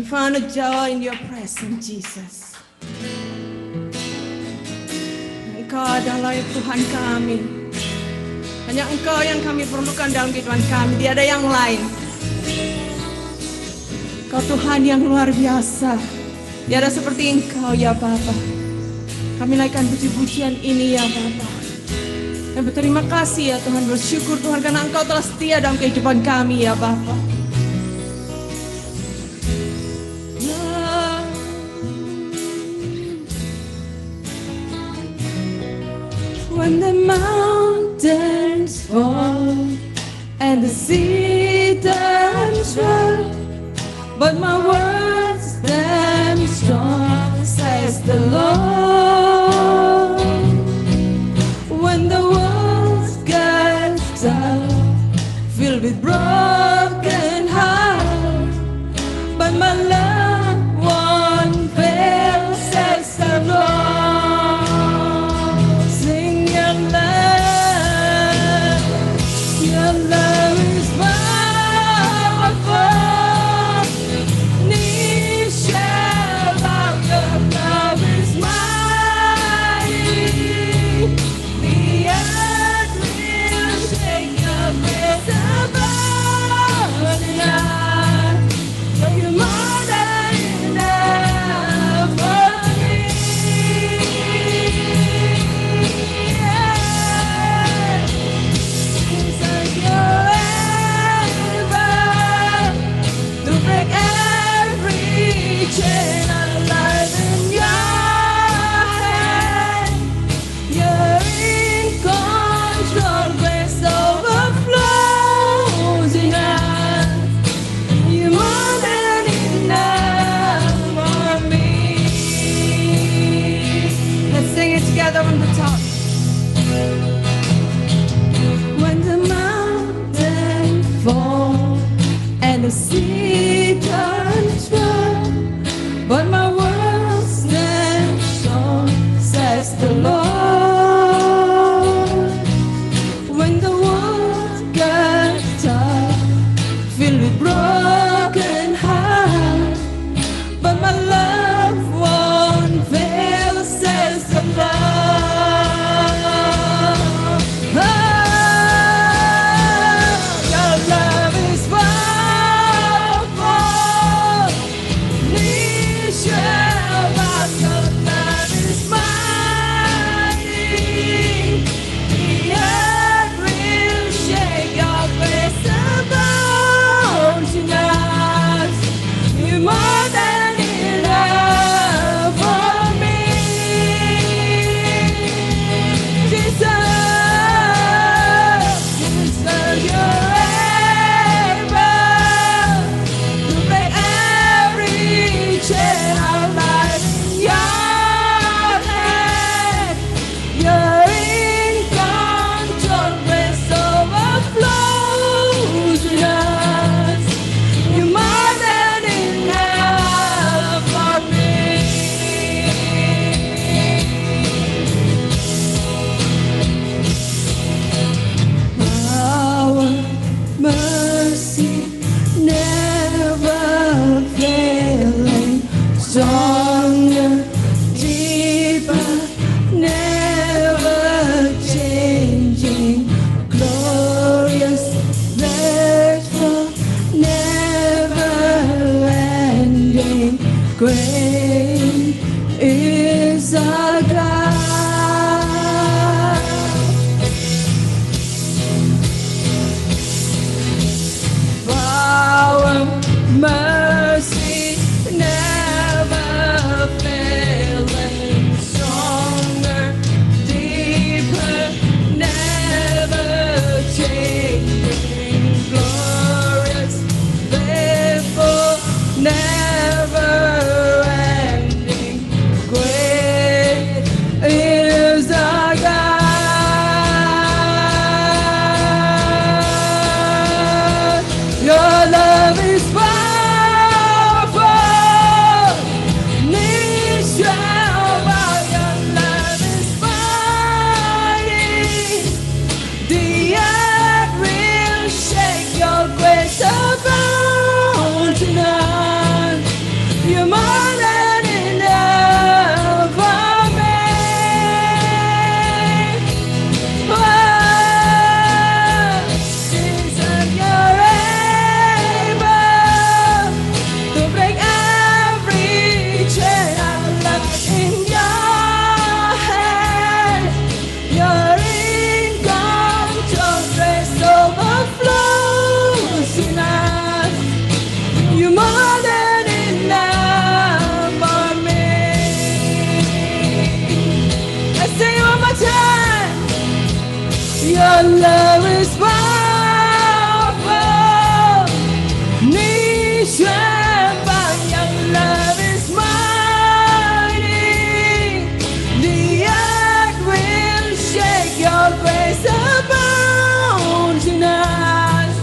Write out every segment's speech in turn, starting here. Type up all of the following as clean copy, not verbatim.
We found a joy in your presence, Jesus. Engkau adalah Tuhan kami. Hanya Engkau yang kami perlukan dalam kehidupan kami. Tiada yang lain. Engkau Tuhan yang luar biasa. Tiada seperti Engkau ya Bapa. Kami naikkan puji-pujian ini ya Bapa. Dan berterima kasih ya Tuhan. Bersyukur Tuhan karena Engkau telah setia dalam kehidupan kami ya Bapa. When the mountains fall and the sea turns red, but my words stand strong, says the Lord. When the world gets tough, filled with broken hearts, but my love won't fail, says the Lord. Your love is powerful. Knee shall bow. Your love is mighty. The earth will shake. Your praise above. Your love is powerful. 你宣判 Your love is mighty. The earth will shake. Your grace abounds in us.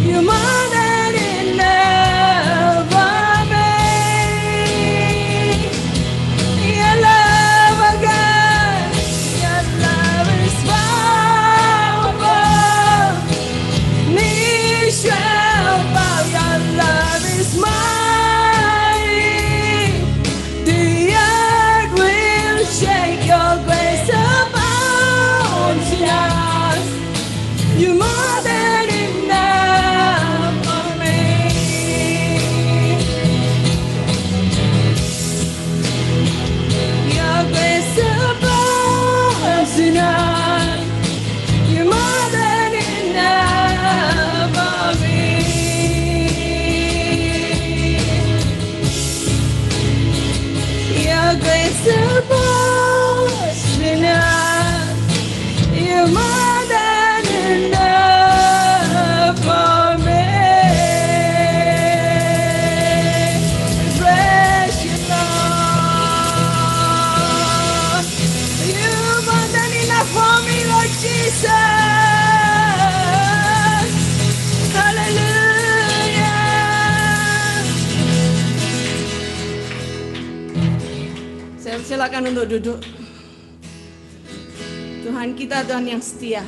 You're more than enough for me. Your love, oh God, Your love is powerful. 你宣告 Your love is mighty. The earth will shake. Your grace abounds in us. You're more than enough for me. Your grace abounds in us. You're more than enough for me. Your grace abounds in us. You're more than enough for me. Praise you, Lord. You're more than enough for me, Lord Jesus. Hallelujah. Saya silakan untuk duduk. Tuhan kita Tuhan yang setia.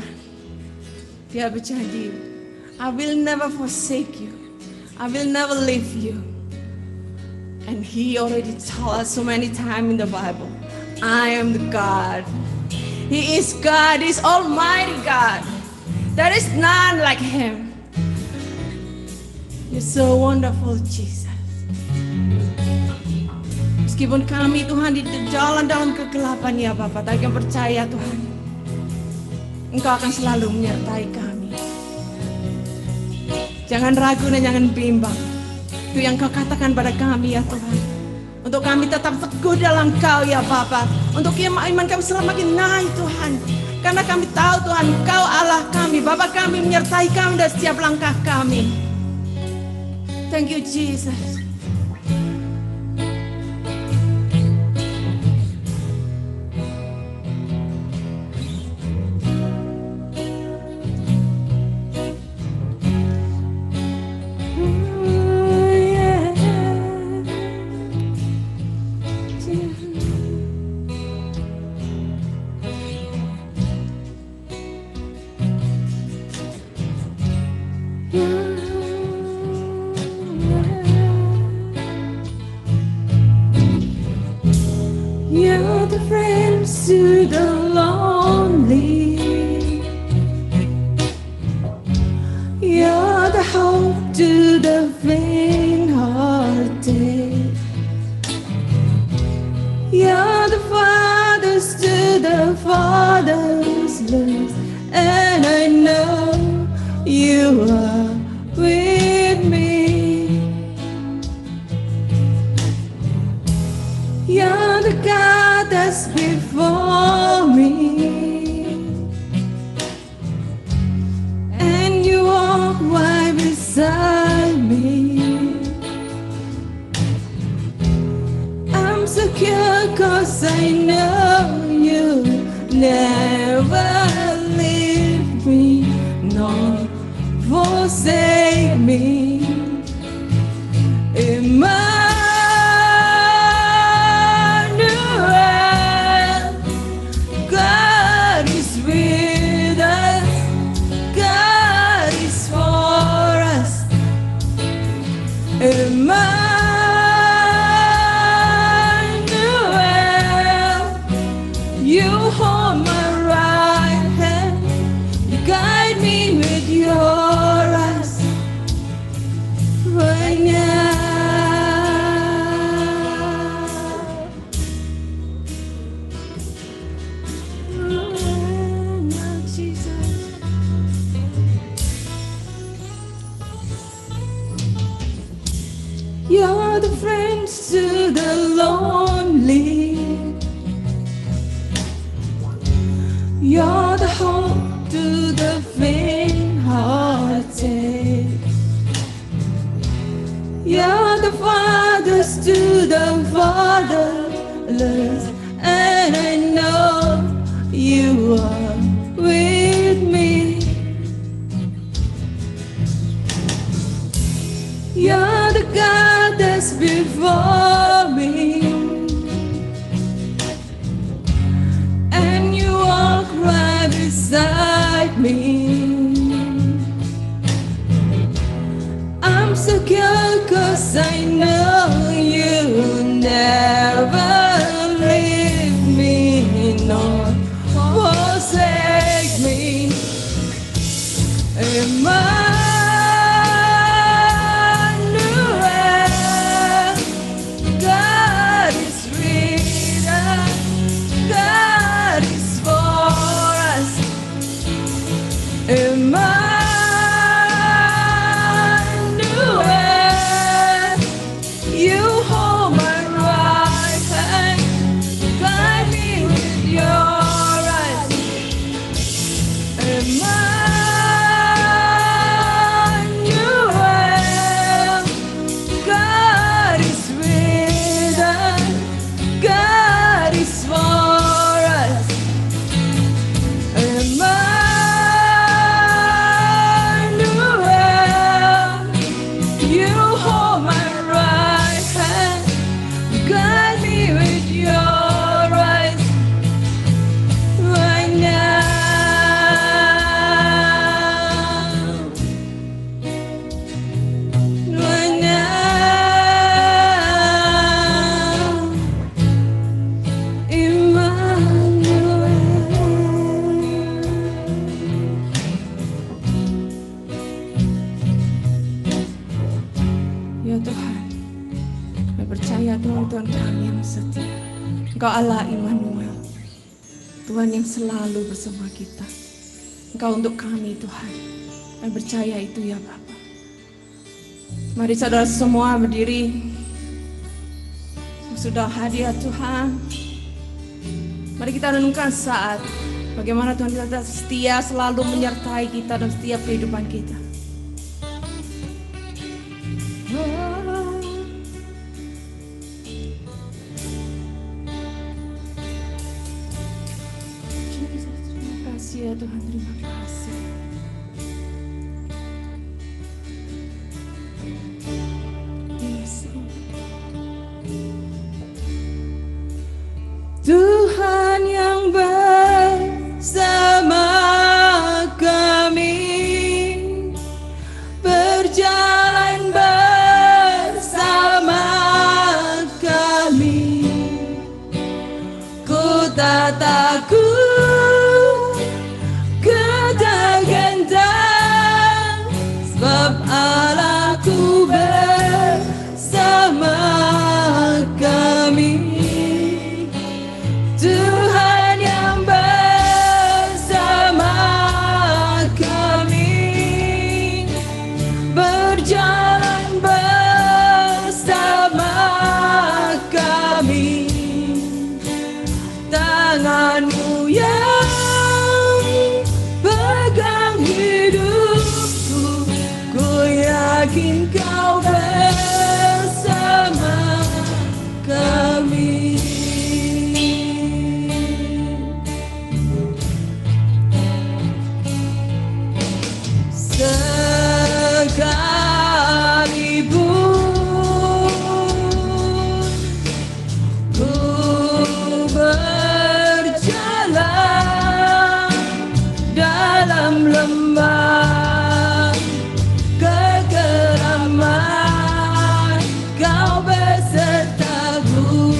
Dia berjanji, I will never forsake you. I will never leave you. And He already told us so many times in the Bible, I am the God. He is God. He is Almighty God. There is none like Him. You're so wonderful, Jesus. Meskipun kami Tuhan di jalan dalam kegelapan ya Bapak, tapi kami percaya Tuhan, Engkau akan selalu menyertai kami. Jangan ragu dan jangan bimbang. Itu yang Kau katakan pada kami ya Tuhan. Untuk kami tetap teguh dalam Kau ya Bapa. Untuk iman kami semakin naik Tuhan. Karena kami tahu Tuhan Kau Allah kami. Bapa kami menyertai kami dari setiap langkah kami. Thank you Jesus. You're the friends to the lonely. You're the hope to the faint-hearted. You're the fathers to the fatherless. And I know you are with me. You're the God that's before me, and you walk right beside me. I'm secure 'cause I know you never leave me nor forsake me. Emmanuel, God is with us, God is for us. Emmanuel, you hold my right hand, you guide me with your eyes right now. You're the friends to the lonely. You're the hope to faint-hearted. You're the fathers to the fatherless, and I know you are with me. You're the God that's before me, and you walk right beside me. I'm secure 'cause I know you never leave me nor forsake me. Emmanuel, God is with us, God is for us. Emmanuel, you hold my right hand, guide me with your eyes. Emmanuel, God is with us, God is for us. Emmanuel, you hold my right hand, guide me with your eyes right now. Right now, Emmanuel. Ya Tuhan, kami percaya Tuhan, Tuhan kami yang setia. Engkau Allah Immanuel, Tuhan yang selalu bersama kita. Engkau untuk kami Tuhan, kami percaya itu ya Bapa. Mari saudara semua berdiri. Sudah hadir Tuhan, mari kita renungkan saat bagaimana Tuhan kita setia selalu menyertai kita dalam setiap kehidupan kita. Terima kasih ya Tuhan, terima kasih. Yes. Tuhan yang bersama kami, berjalan bersama kami. Ku tak takut, ku tak gentar, sebab Allahku bersama kami. Tuhan yang bersama kami, berjalan bersama kami. Tangan-Mu yang pegang hidupku, ku yakin Kau bersama kami. Sekalipun ku berjalan dalam lembah kekelaman, Kau besertaku.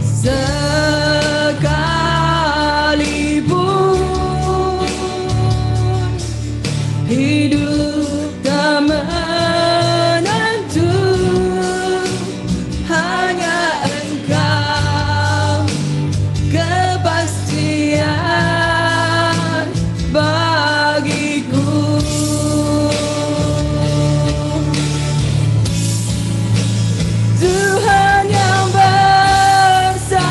Sekalipun hidup tak menentu, hanya Engkau kepastian bagiku. Tuhan yang bersama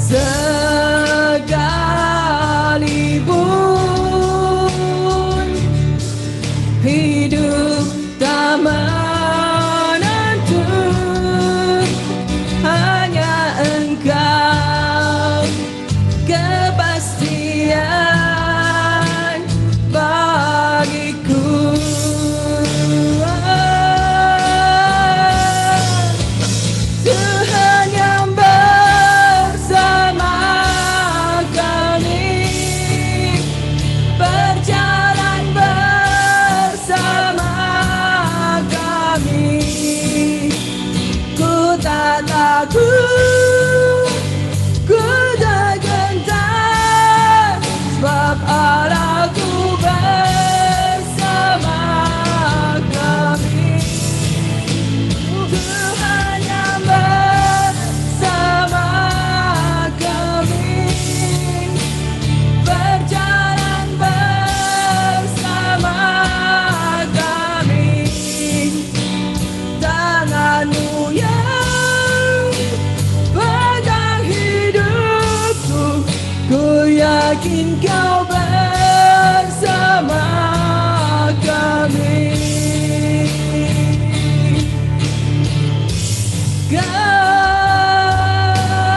Sekalipun hidup tak menentu, hanya Engkau kepastian bagiku. Tuhan yang bersama kami, berjalan bersama kami. Ku tak takut, ku tak gentar, sebab Allahku bersama kami. Tuhan yang bersama kami, berjalan bersama kami. Tangan-Mu yang pegang hidupku, ku yakin Kau bersama kami.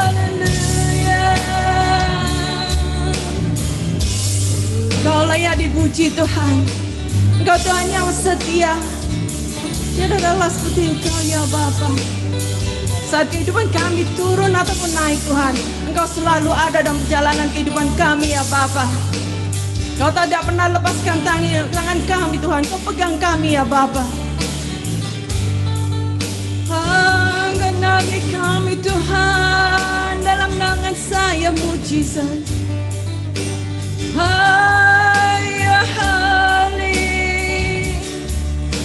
Haleluya. Kau layak dipuji Tuhan. Engkau Tuhan yang setia. Tiada adalah seperti Engkau ya Bapa. Saat kehidupan kami turun ataupun naik Tuhan, Engkau selalu ada dalam perjalanan kehidupan kami ya Bapa. Kau tidak pernah lepaskan tangan kami Tuhan. Kau pegang kami ya Bapa. Genapi kami Tuhan dalam tangan sayap-Mu Jesus. You're holy,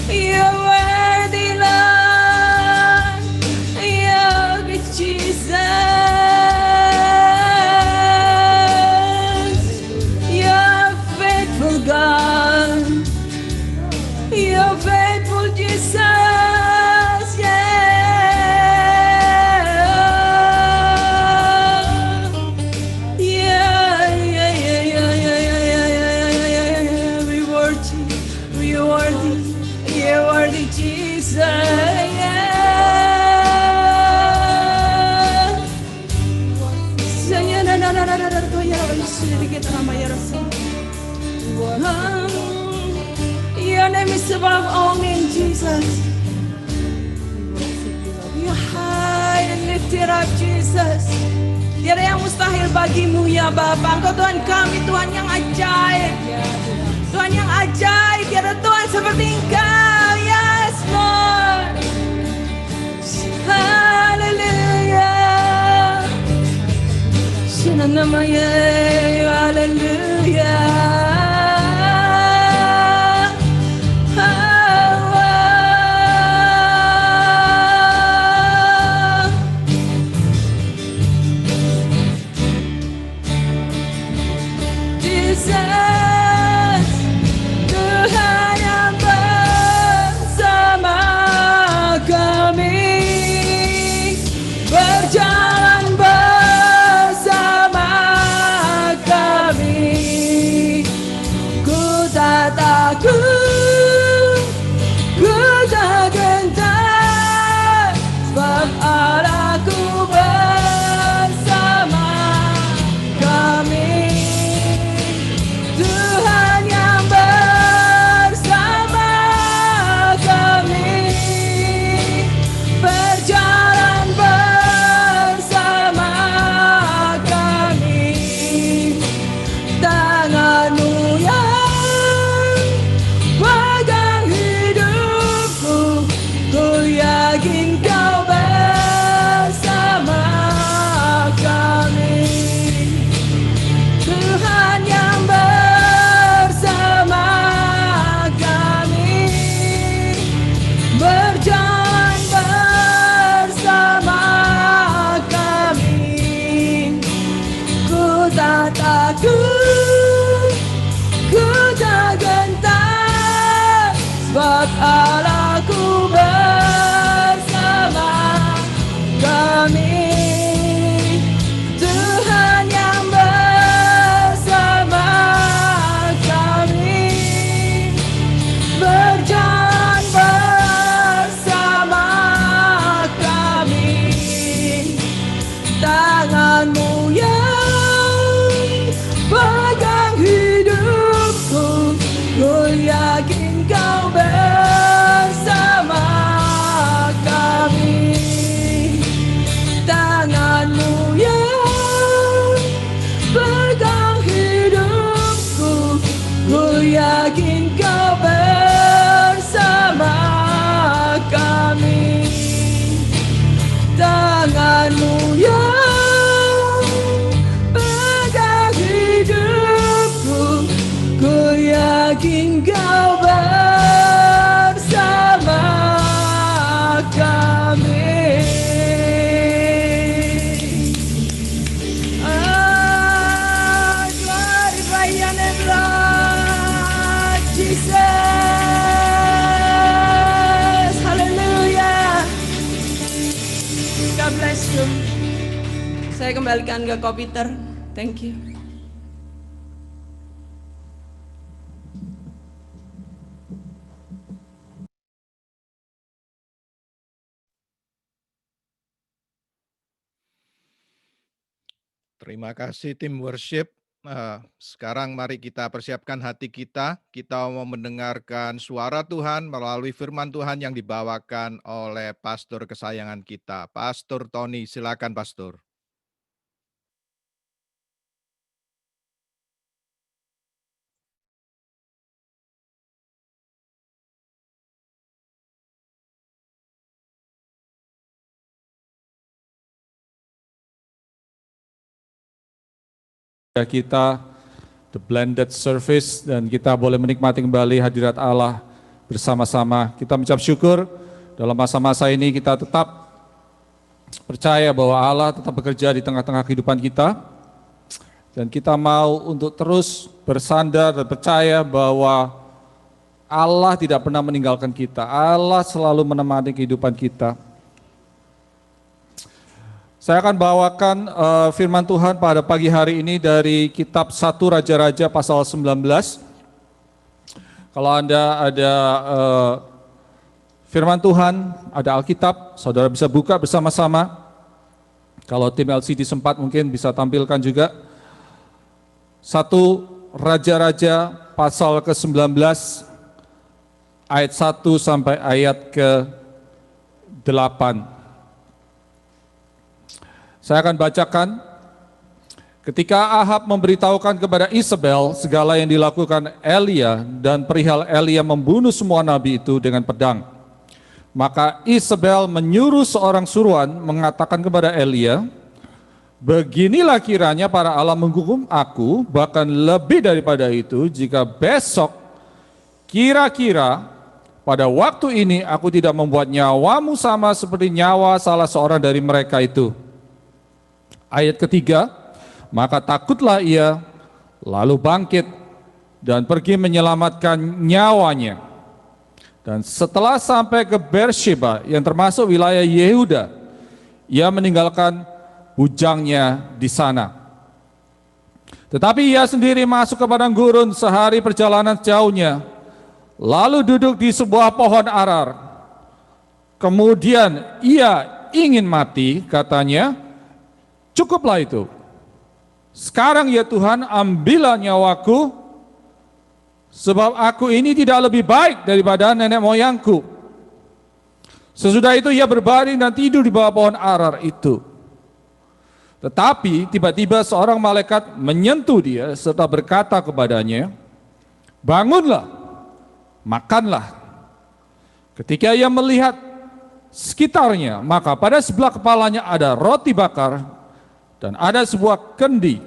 you're worthy Lord, you're good Jesus. You're faithful God, you're faithful Jesus, yeah. Jesus, Your name is above all names, Jesus. You high and lifted up, Jesus. Tiada yang mustahil bagimu ya Bapa. Engkau Tuhan kami, Tuhan yang ajaib, Tuhan yang ajaib. Tiada Tuhan seperti Engkau. Yes, Lord. Hallelujah. Shananamaya. Hallelujah. sebab Allahku bersama kami. Tuhan Saya kembalikan ke Ko Peter. Thank you. Terima kasih tim worship. Sekarang mari kita persiapkan hati kita. Kita mau mendengarkan suara Tuhan melalui firman Tuhan yang dibawakan oleh pastor kesayangan kita, Pastor Tony. Silakan Pastor. Kita the blended service dan kita boleh menikmati kembali hadirat Allah bersama-sama. Kita mengucap syukur dalam masa-masa ini kita tetap percaya bahwa Allah tetap bekerja di tengah-tengah kehidupan kita dan kita mau untuk terus bersandar dan percaya bahwa Allah tidak pernah meninggalkan kita. Allah selalu menemani kehidupan kita. Saya akan bawakan firman Tuhan pada pagi hari ini dari kitab 1 Raja-Raja pasal 19. Kalau Anda ada firman Tuhan, ada Alkitab, saudara bisa buka bersama-sama. Kalau tim LCD sempat mungkin bisa tampilkan juga. 1 Raja-Raja pasal ke-19 ayat 1 sampai ayat ke-8. Saya akan bacakan. Ketika Ahab memberitahukan kepada Isabel segala yang dilakukan Elia dan perihal Elia membunuh semua nabi itu dengan pedang, maka Isabel menyuruh seorang suruhan mengatakan kepada Elia, beginilah kiranya para Allah menghukum aku, bahkan lebih daripada itu, jika besok kira-kira pada waktu ini aku tidak membuat nyawamu sama seperti nyawa salah seorang dari mereka itu. Ayat ketiga, maka takutlah ia, lalu bangkit dan pergi menyelamatkan nyawanya. Dan setelah sampai ke Beersheba yang termasuk wilayah Yehuda, ia meninggalkan bujangnya di sana. Tetapi ia sendiri masuk ke padang gurun sehari perjalanan jauhnya, lalu duduk di sebuah pohon arar. Kemudian ia ingin mati, katanya, cukuplah itu. Sekarang ya Tuhan, ambillah nyawaku, sebab aku ini tidak lebih baik daripada nenek moyangku. Sesudah itu ia berbaring dan tidur di bawah pohon arar itu. Tetapi tiba-tiba seorang malaikat menyentuh dia serta berkata kepadanya, bangunlah, makanlah. Ketika ia melihat sekitarnya, maka pada sebelah kepalanya ada roti bakar dan ada sebuah kendi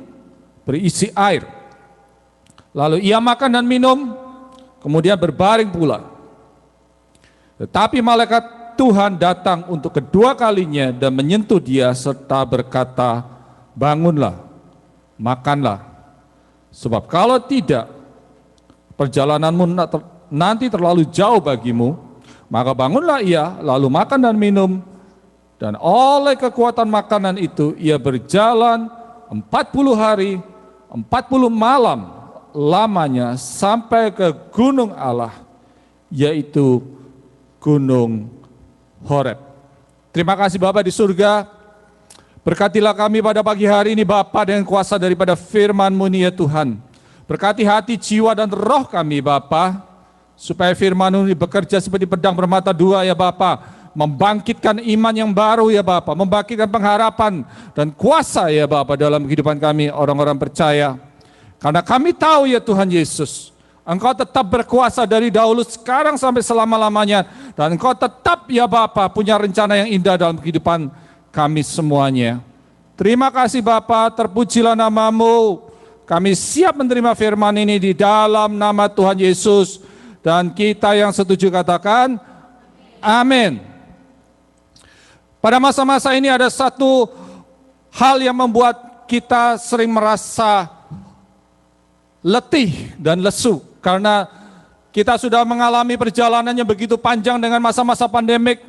berisi air. Lalu ia makan dan minum, kemudian berbaring pula. Tetapi malaikat Tuhan datang untuk kedua kalinya dan menyentuh dia serta berkata, bangunlah, makanlah. Sebab kalau tidak, perjalananmu nanti terlalu jauh bagimu. Maka bangunlah ia, lalu makan dan minum. Dan oleh kekuatan makanan itu ia berjalan 40 hari, 40 malam lamanya sampai ke gunung Allah, yaitu Gunung Horeb. Terima kasih Bapa di surga, berkatilah kami pada pagi hari ini Bapa dengan kuasa daripada firman-Mu ya Tuhan. Berkati hati, jiwa dan roh kami Bapa, supaya firman-Mu bekerja seperti pedang bermata dua ya Bapa, membangkitkan iman yang baru ya Bapa, membangkitkan pengharapan dan kuasa ya Bapa dalam kehidupan kami orang-orang percaya. Karena kami tahu ya Tuhan Yesus, Engkau tetap berkuasa dari dahulu sekarang sampai selama-lamanya, dan Engkau tetap ya Bapa punya rencana yang indah dalam kehidupan kami semuanya. Terima kasih Bapa, terpujilah nama-Mu. Kami siap menerima firman ini di dalam nama Tuhan Yesus, dan kita yang setuju katakan amin. Pada masa-masa ini ada satu hal yang membuat kita sering merasa letih dan lesu, karena kita sudah mengalami perjalanan yang begitu panjang dengan masa-masa pandemik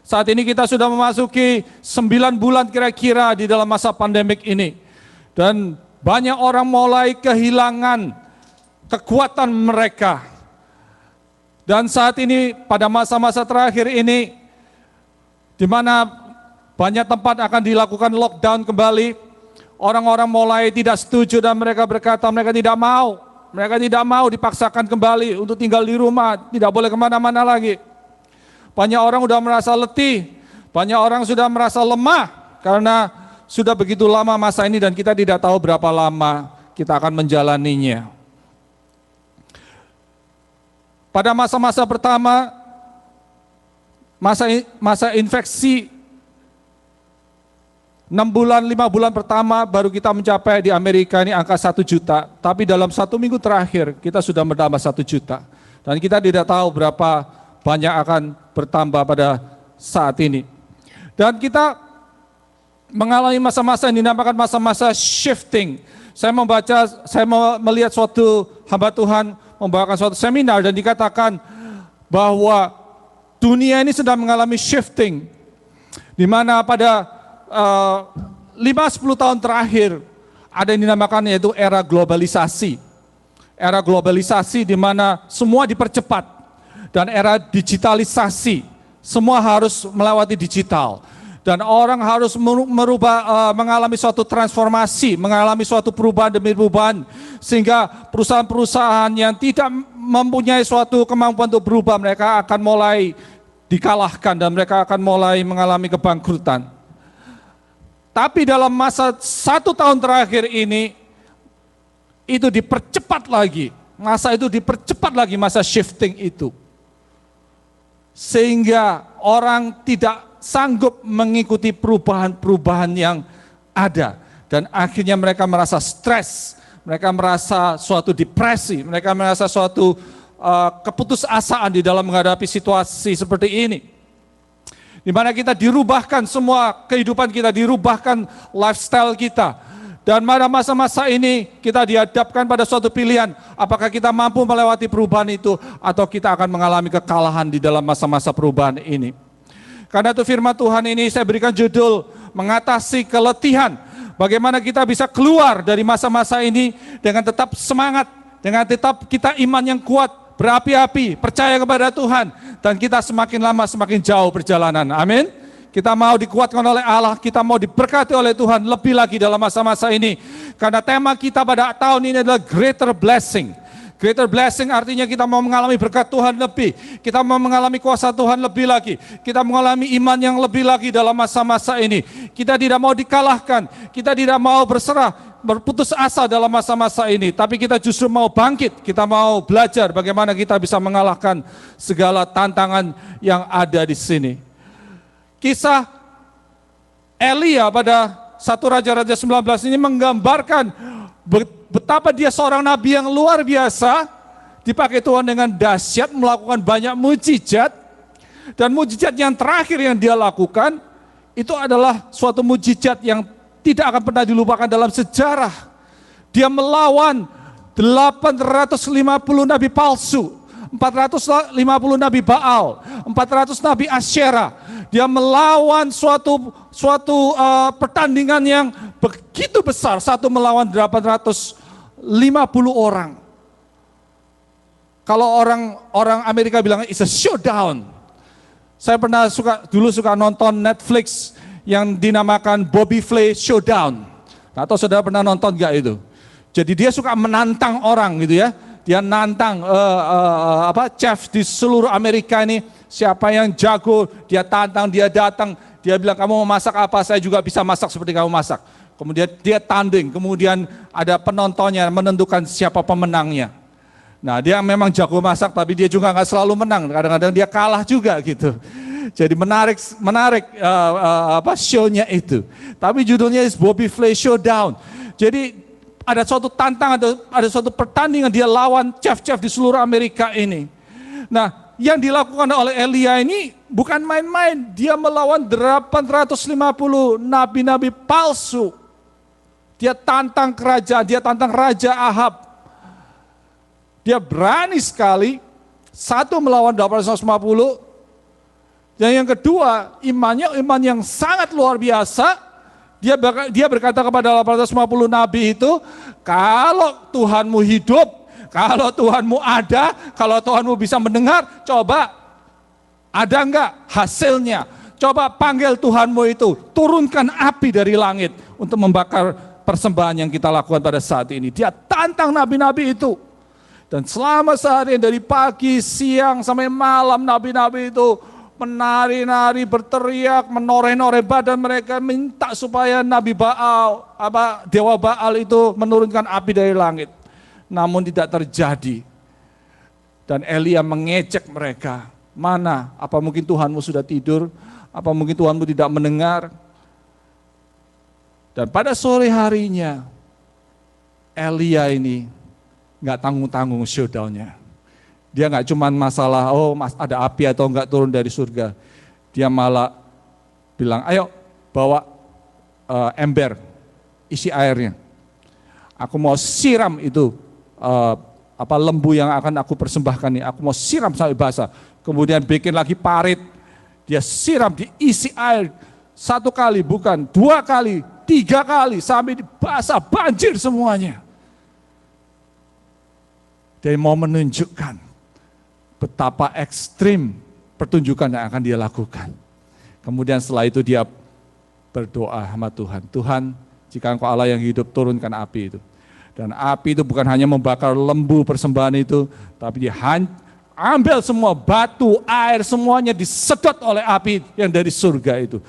Saat ini kita sudah memasuki 9 bulan kira-kira di dalam masa pandemik ini. Dan banyak orang mulai kehilangan kekuatan mereka. Dan saat ini pada masa-masa terakhir ini, di mana banyak tempat akan dilakukan lockdown kembali, orang-orang mulai tidak setuju dan mereka berkata mereka tidak mau. Mereka tidak mau dipaksakan kembali untuk tinggal di rumah, tidak boleh kemana-mana lagi. Banyak orang sudah merasa letih, banyak orang sudah merasa lemah karena sudah begitu lama masa ini dan kita tidak tahu berapa lama kita akan menjalaninya. Pada masa-masa pertama, masa infeksi 6 bulan, 5 bulan pertama baru kita mencapai di Amerika ini angka 1 juta. Tapi dalam 1 minggu terakhir kita sudah bertambah 1 juta. Dan kita tidak tahu berapa banyak akan bertambah pada saat ini. Dan kita mengalami masa-masa yang dinamakan masa-masa shifting. Saya melihat suatu hamba Tuhan membawakan suatu seminar dan dikatakan bahwa dunia ini sedang mengalami shifting. Di mana pada 5-10 tahun terakhir ada yang dinamakan yaitu era globalisasi. Era globalisasi di mana semua dipercepat dan era digitalisasi. Semua harus melewati digital. Dan orang harus mengalami suatu transformasi, mengalami suatu perubahan demi perubahan. Sehingga perusahaan-perusahaan yang tidak mempunyai suatu kemampuan untuk berubah, mereka akan mulai dikalahkan dan mereka akan mulai mengalami kebangkrutan. Tapi dalam masa 1 tahun terakhir ini, itu dipercepat lagi. Masa itu dipercepat lagi, masa shifting itu. Sehingga orang tidak sanggup mengikuti perubahan-perubahan yang ada. Dan akhirnya mereka merasa stres, mereka merasa suatu depresi, mereka merasa suatu keputusasaan di dalam menghadapi situasi seperti ini. Di mana kita dirubahkan semua kehidupan kita, dirubahkan lifestyle kita. Dan pada masa-masa ini kita dihadapkan pada suatu pilihan, apakah kita mampu melewati perubahan itu atau kita akan mengalami kekalahan di dalam masa-masa perubahan ini. Karena itu firman Tuhan ini saya berikan judul mengatasi keletihan. Bagaimana kita bisa keluar dari masa-masa ini dengan tetap semangat, dengan tetap kita iman yang kuat, berapi-api, percaya kepada Tuhan. Dan kita semakin lama semakin jauh perjalanan. Amin. Kita mau dikuatkan oleh Allah, kita mau diberkati oleh Tuhan lebih lagi dalam masa-masa ini. Karena tema kita pada tahun ini adalah greater blessing. Greater blessing artinya kita mau mengalami berkat Tuhan lebih. Kita mau mengalami kuasa Tuhan lebih lagi. Kita mengalami iman yang lebih lagi dalam masa-masa ini. Kita tidak mau dikalahkan. Kita tidak mau berserah, berputus asa dalam masa-masa ini. Tapi kita justru mau bangkit. Kita mau belajar bagaimana kita bisa mengalahkan segala tantangan yang ada di sini. Kisah Elia pada 1 Raja-Raja 19 ini menggambarkan betapa dia seorang nabi yang luar biasa, dipakai Tuhan dengan dahsyat, melakukan banyak mujizat, dan mujizat yang terakhir yang dia lakukan, itu adalah suatu mujizat yang tidak akan pernah dilupakan dalam sejarah. Dia melawan 850 nabi palsu, 450 nabi Baal, 400 nabi Asyera. Dia melawan suatu pertandingan yang begitu besar, satu melawan 850 orang. Kalau orang Amerika bilang it's a showdown. Saya pernah dulu suka nonton Netflix yang dinamakan Bobby Flay Showdown. Atau saudara pernah nonton enggak itu? Jadi dia suka menantang orang gitu ya. Dia nantang chef di seluruh Amerika ini, siapa yang jago, dia tantang, dia datang, dia bilang kamu mau masak apa, saya juga bisa masak seperti kamu masak. Kemudian dia tanding, kemudian ada penontonnya menentukan siapa pemenangnya. Nah dia memang jago masak, tapi dia juga nggak selalu menang, kadang-kadang dia kalah juga gitu. Jadi menarik show-nya itu. Tapi judulnya is Bobby Flay Showdown. Jadi ada suatu tantangan, ada suatu pertandingan dia lawan chef-chef di seluruh Amerika ini. Nah, yang dilakukan oleh Elia ini bukan main-main. Dia melawan 850 nabi-nabi palsu. Dia tantang kerajaan, dia tantang Raja Ahab. Dia berani sekali, satu melawan 850, Dan yang kedua, imannya iman yang sangat luar biasa. Dia berkata kepada 850 nabi itu, kalau Tuhanmu hidup, kalau Tuhanmu ada, kalau Tuhanmu bisa mendengar, coba ada enggak hasilnya? Coba panggil Tuhanmu itu, turunkan api dari langit untuk membakar persembahan yang kita lakukan pada saat ini. Dia tantang nabi-nabi itu. Dan selama sehari dari pagi, siang, sampai malam nabi-nabi itu menari-nari, berteriak, menoreh-noreh badan mereka, minta supaya Nabi Baal, Dewa Baal itu menurunkan api dari langit. Namun tidak terjadi. Dan Elia mengejek mereka. Mana? Apa mungkin Tuhanmu sudah tidur? Apa mungkin Tuhanmu tidak mendengar? Dan pada sore harinya, Elia ini nggak tanggung-tanggung showdown-nya. Dia nggak cuma masalah, ada api atau enggak turun dari surga. Dia malah bilang, ayo bawa ember, isi airnya. Aku mau siram itu, lembu yang akan aku persembahkan ini. Aku mau siram sampai basah. Kemudian bikin lagi parit, dia siram, diisi air. 1 kali, bukan 2 kali, 3 kali, sampai basah, banjir semuanya. Dia mau menunjukkan betapa ekstrim pertunjukan yang akan dia lakukan. Kemudian setelah itu dia berdoa sama Tuhan. Tuhan, jika Engkau Allah yang hidup, turunkan api itu. Dan api itu bukan hanya membakar lembu persembahan itu, tapi dia ambil semua batu, air, semuanya disedot oleh api yang dari surga itu.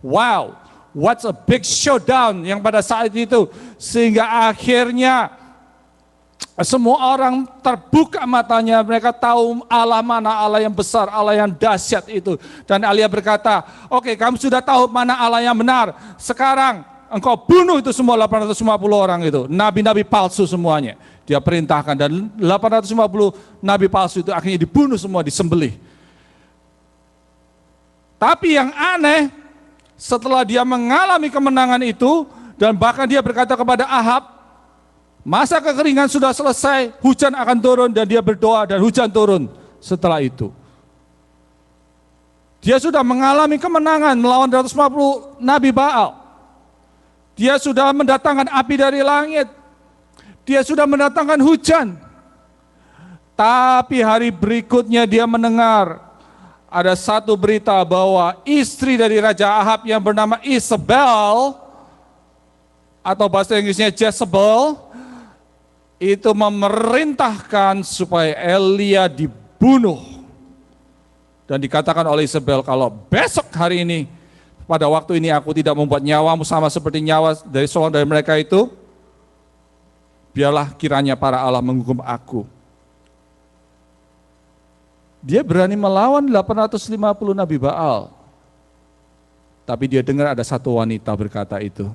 Wow, what's a big showdown yang pada saat itu. Sehingga akhirnya semua orang terbuka matanya, mereka tahu Allah mana, Allah yang besar, Allah yang dahsyat itu. Dan Elia berkata, oke, kamu sudah tahu mana Allah yang benar. Sekarang engkau bunuh itu semua 850 orang itu, nabi-nabi palsu semuanya. Dia perintahkan dan 850 nabi palsu itu akhirnya dibunuh semua, disembelih. Tapi yang aneh, setelah dia mengalami kemenangan itu, dan bahkan dia berkata kepada Ahab, masa kekeringan sudah selesai, hujan akan turun, dan dia berdoa dan hujan turun setelah itu. Dia sudah mengalami kemenangan melawan 250 Nabi Baal. Dia sudah mendatangkan api dari langit. Dia sudah mendatangkan hujan. Tapi hari berikutnya dia mendengar ada satu berita bahwa istri dari Raja Ahab yang bernama Isabel, atau bahasa Inggrisnya Jezebel, itu memerintahkan supaya Elia dibunuh. Dan dikatakan oleh Isabel, kalau besok hari ini, pada waktu ini aku tidak membuat nyawamu sama seperti nyawa dari seorang dari mereka itu, biarlah kiranya para Allah menghukum aku. Dia berani melawan 850 Nabi Baal. Tapi dia dengar ada satu wanita berkata itu.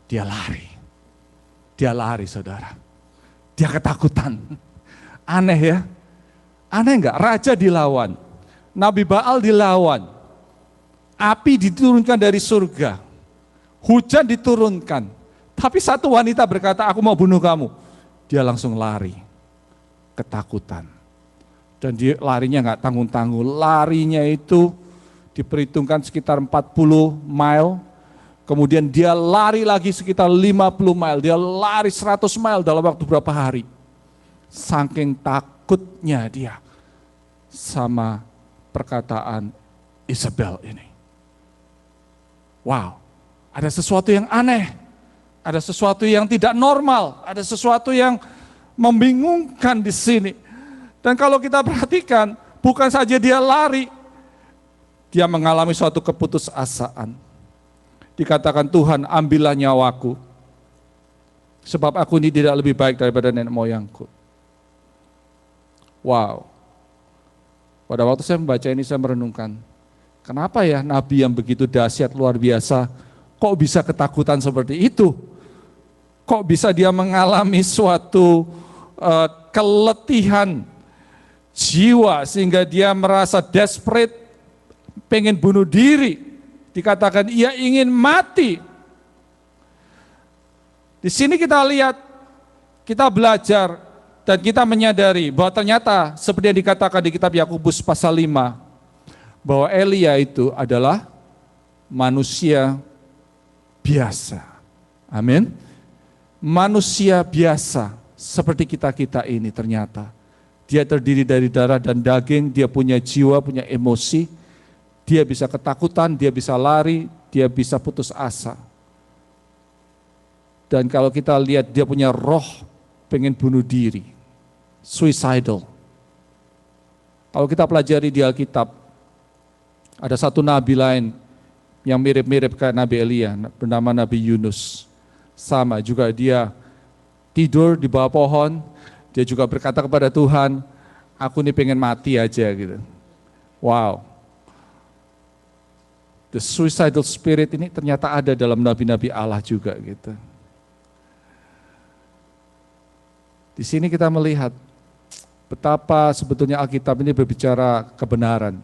Dia lari. Dia lari, saudara. Dia ketakutan. Aneh ya. Aneh enggak? Raja dilawan. Nabi Baal dilawan. Api diturunkan dari surga. Hujan diturunkan. Tapi satu wanita berkata, aku mau bunuh kamu. Dia langsung lari. Ketakutan. Dan dia larinya enggak tanggung-tanggung. Larinya itu diperhitungkan sekitar 40 mile. Kemudian dia lari lagi sekitar 50 mile, dia lari 100 mile dalam waktu berapa hari. Saking takutnya dia sama perkataan Isabel ini. Wow, ada sesuatu yang aneh, ada sesuatu yang tidak normal, ada sesuatu yang membingungkan di sini. Dan kalau kita perhatikan, bukan saja dia lari, dia mengalami suatu keputusasaan. Dikatakan, Tuhan ambillah nyawaku, sebab aku ini tidak lebih baik daripada nenek moyangku. Wow. Pada waktu saya membaca ini saya merenungkan, kenapa ya nabi yang begitu dahsyat luar biasa, kok bisa ketakutan seperti itu? Kok bisa dia mengalami suatu keletihan jiwa sehingga dia merasa desperate, pengen bunuh diri. Dikatakan ia ingin mati. Di sini kita lihat, kita belajar, dan kita menyadari bahwa ternyata seperti yang dikatakan di kitab Yakobus pasal 5, bahwa Elia itu adalah manusia biasa. Amin. Manusia biasa seperti kita-kita ini ternyata. Dia terdiri dari darah dan daging, dia punya jiwa, punya emosi. Dia bisa ketakutan, dia bisa lari, dia bisa putus asa. Dan kalau kita lihat dia punya roh pengen bunuh diri, suicidal. Kalau kita pelajari di Alkitab, ada satu nabi lain yang mirip-mirip kayak Nabi Elia, bernama Nabi Yunus. Sama juga dia tidur di bawah pohon, dia juga berkata kepada Tuhan, aku nih pengen mati aja gitu. Wow. The suicidal spirit ini ternyata ada dalam nabi-nabi Allah juga gitu. Di sini kita melihat betapa sebetulnya Alkitab ini berbicara kebenaran,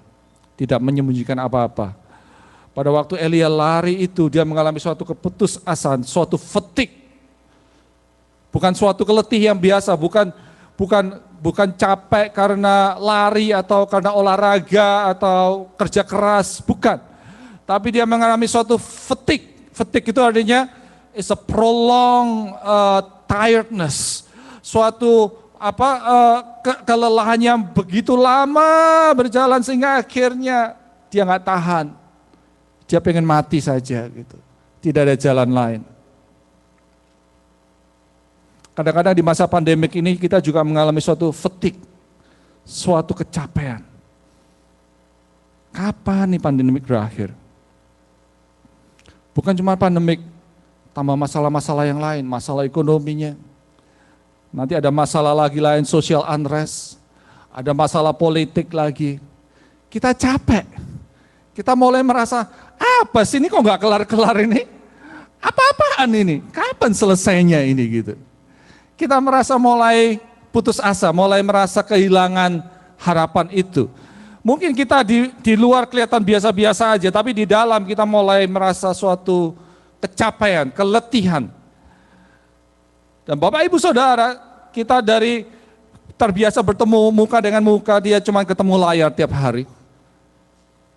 tidak menyembunyikan apa-apa. Pada waktu Elia lari itu, dia mengalami suatu keputusasaan, suatu fatigue. Bukan suatu keletih yang biasa, bukan capek karena lari atau karena olahraga atau kerja keras, bukan. Tapi dia mengalami suatu fatigue. Fatigue itu artinya is a prolonged tiredness, suatu kelelahan yang begitu lama berjalan sehingga akhirnya dia nggak tahan. Dia pengen mati saja gitu. Tidak ada jalan lain. Kadang-kadang di masa pandemik ini kita juga mengalami suatu fatigue, suatu kecapean. Kapan nih pandemik berakhir? Bukan cuma pandemik, tambah masalah-masalah yang lain, masalah ekonominya. Nanti ada masalah lagi lain, social unrest, ada masalah politik lagi. Kita capek, kita mulai merasa, apa sih ini kok nggak kelar-kelar ini? Apa-apaan ini? Kapan selesainya ini gitu? Kita merasa mulai putus asa, mulai merasa kehilangan harapan itu. Mungkin kita di luar kelihatan biasa-biasa aja, tapi di dalam kita mulai merasa suatu kecapean, keletihan. Dan Bapak Ibu Saudara, kita dari terbiasa bertemu muka dengan muka, dia cuma ketemu layar tiap hari.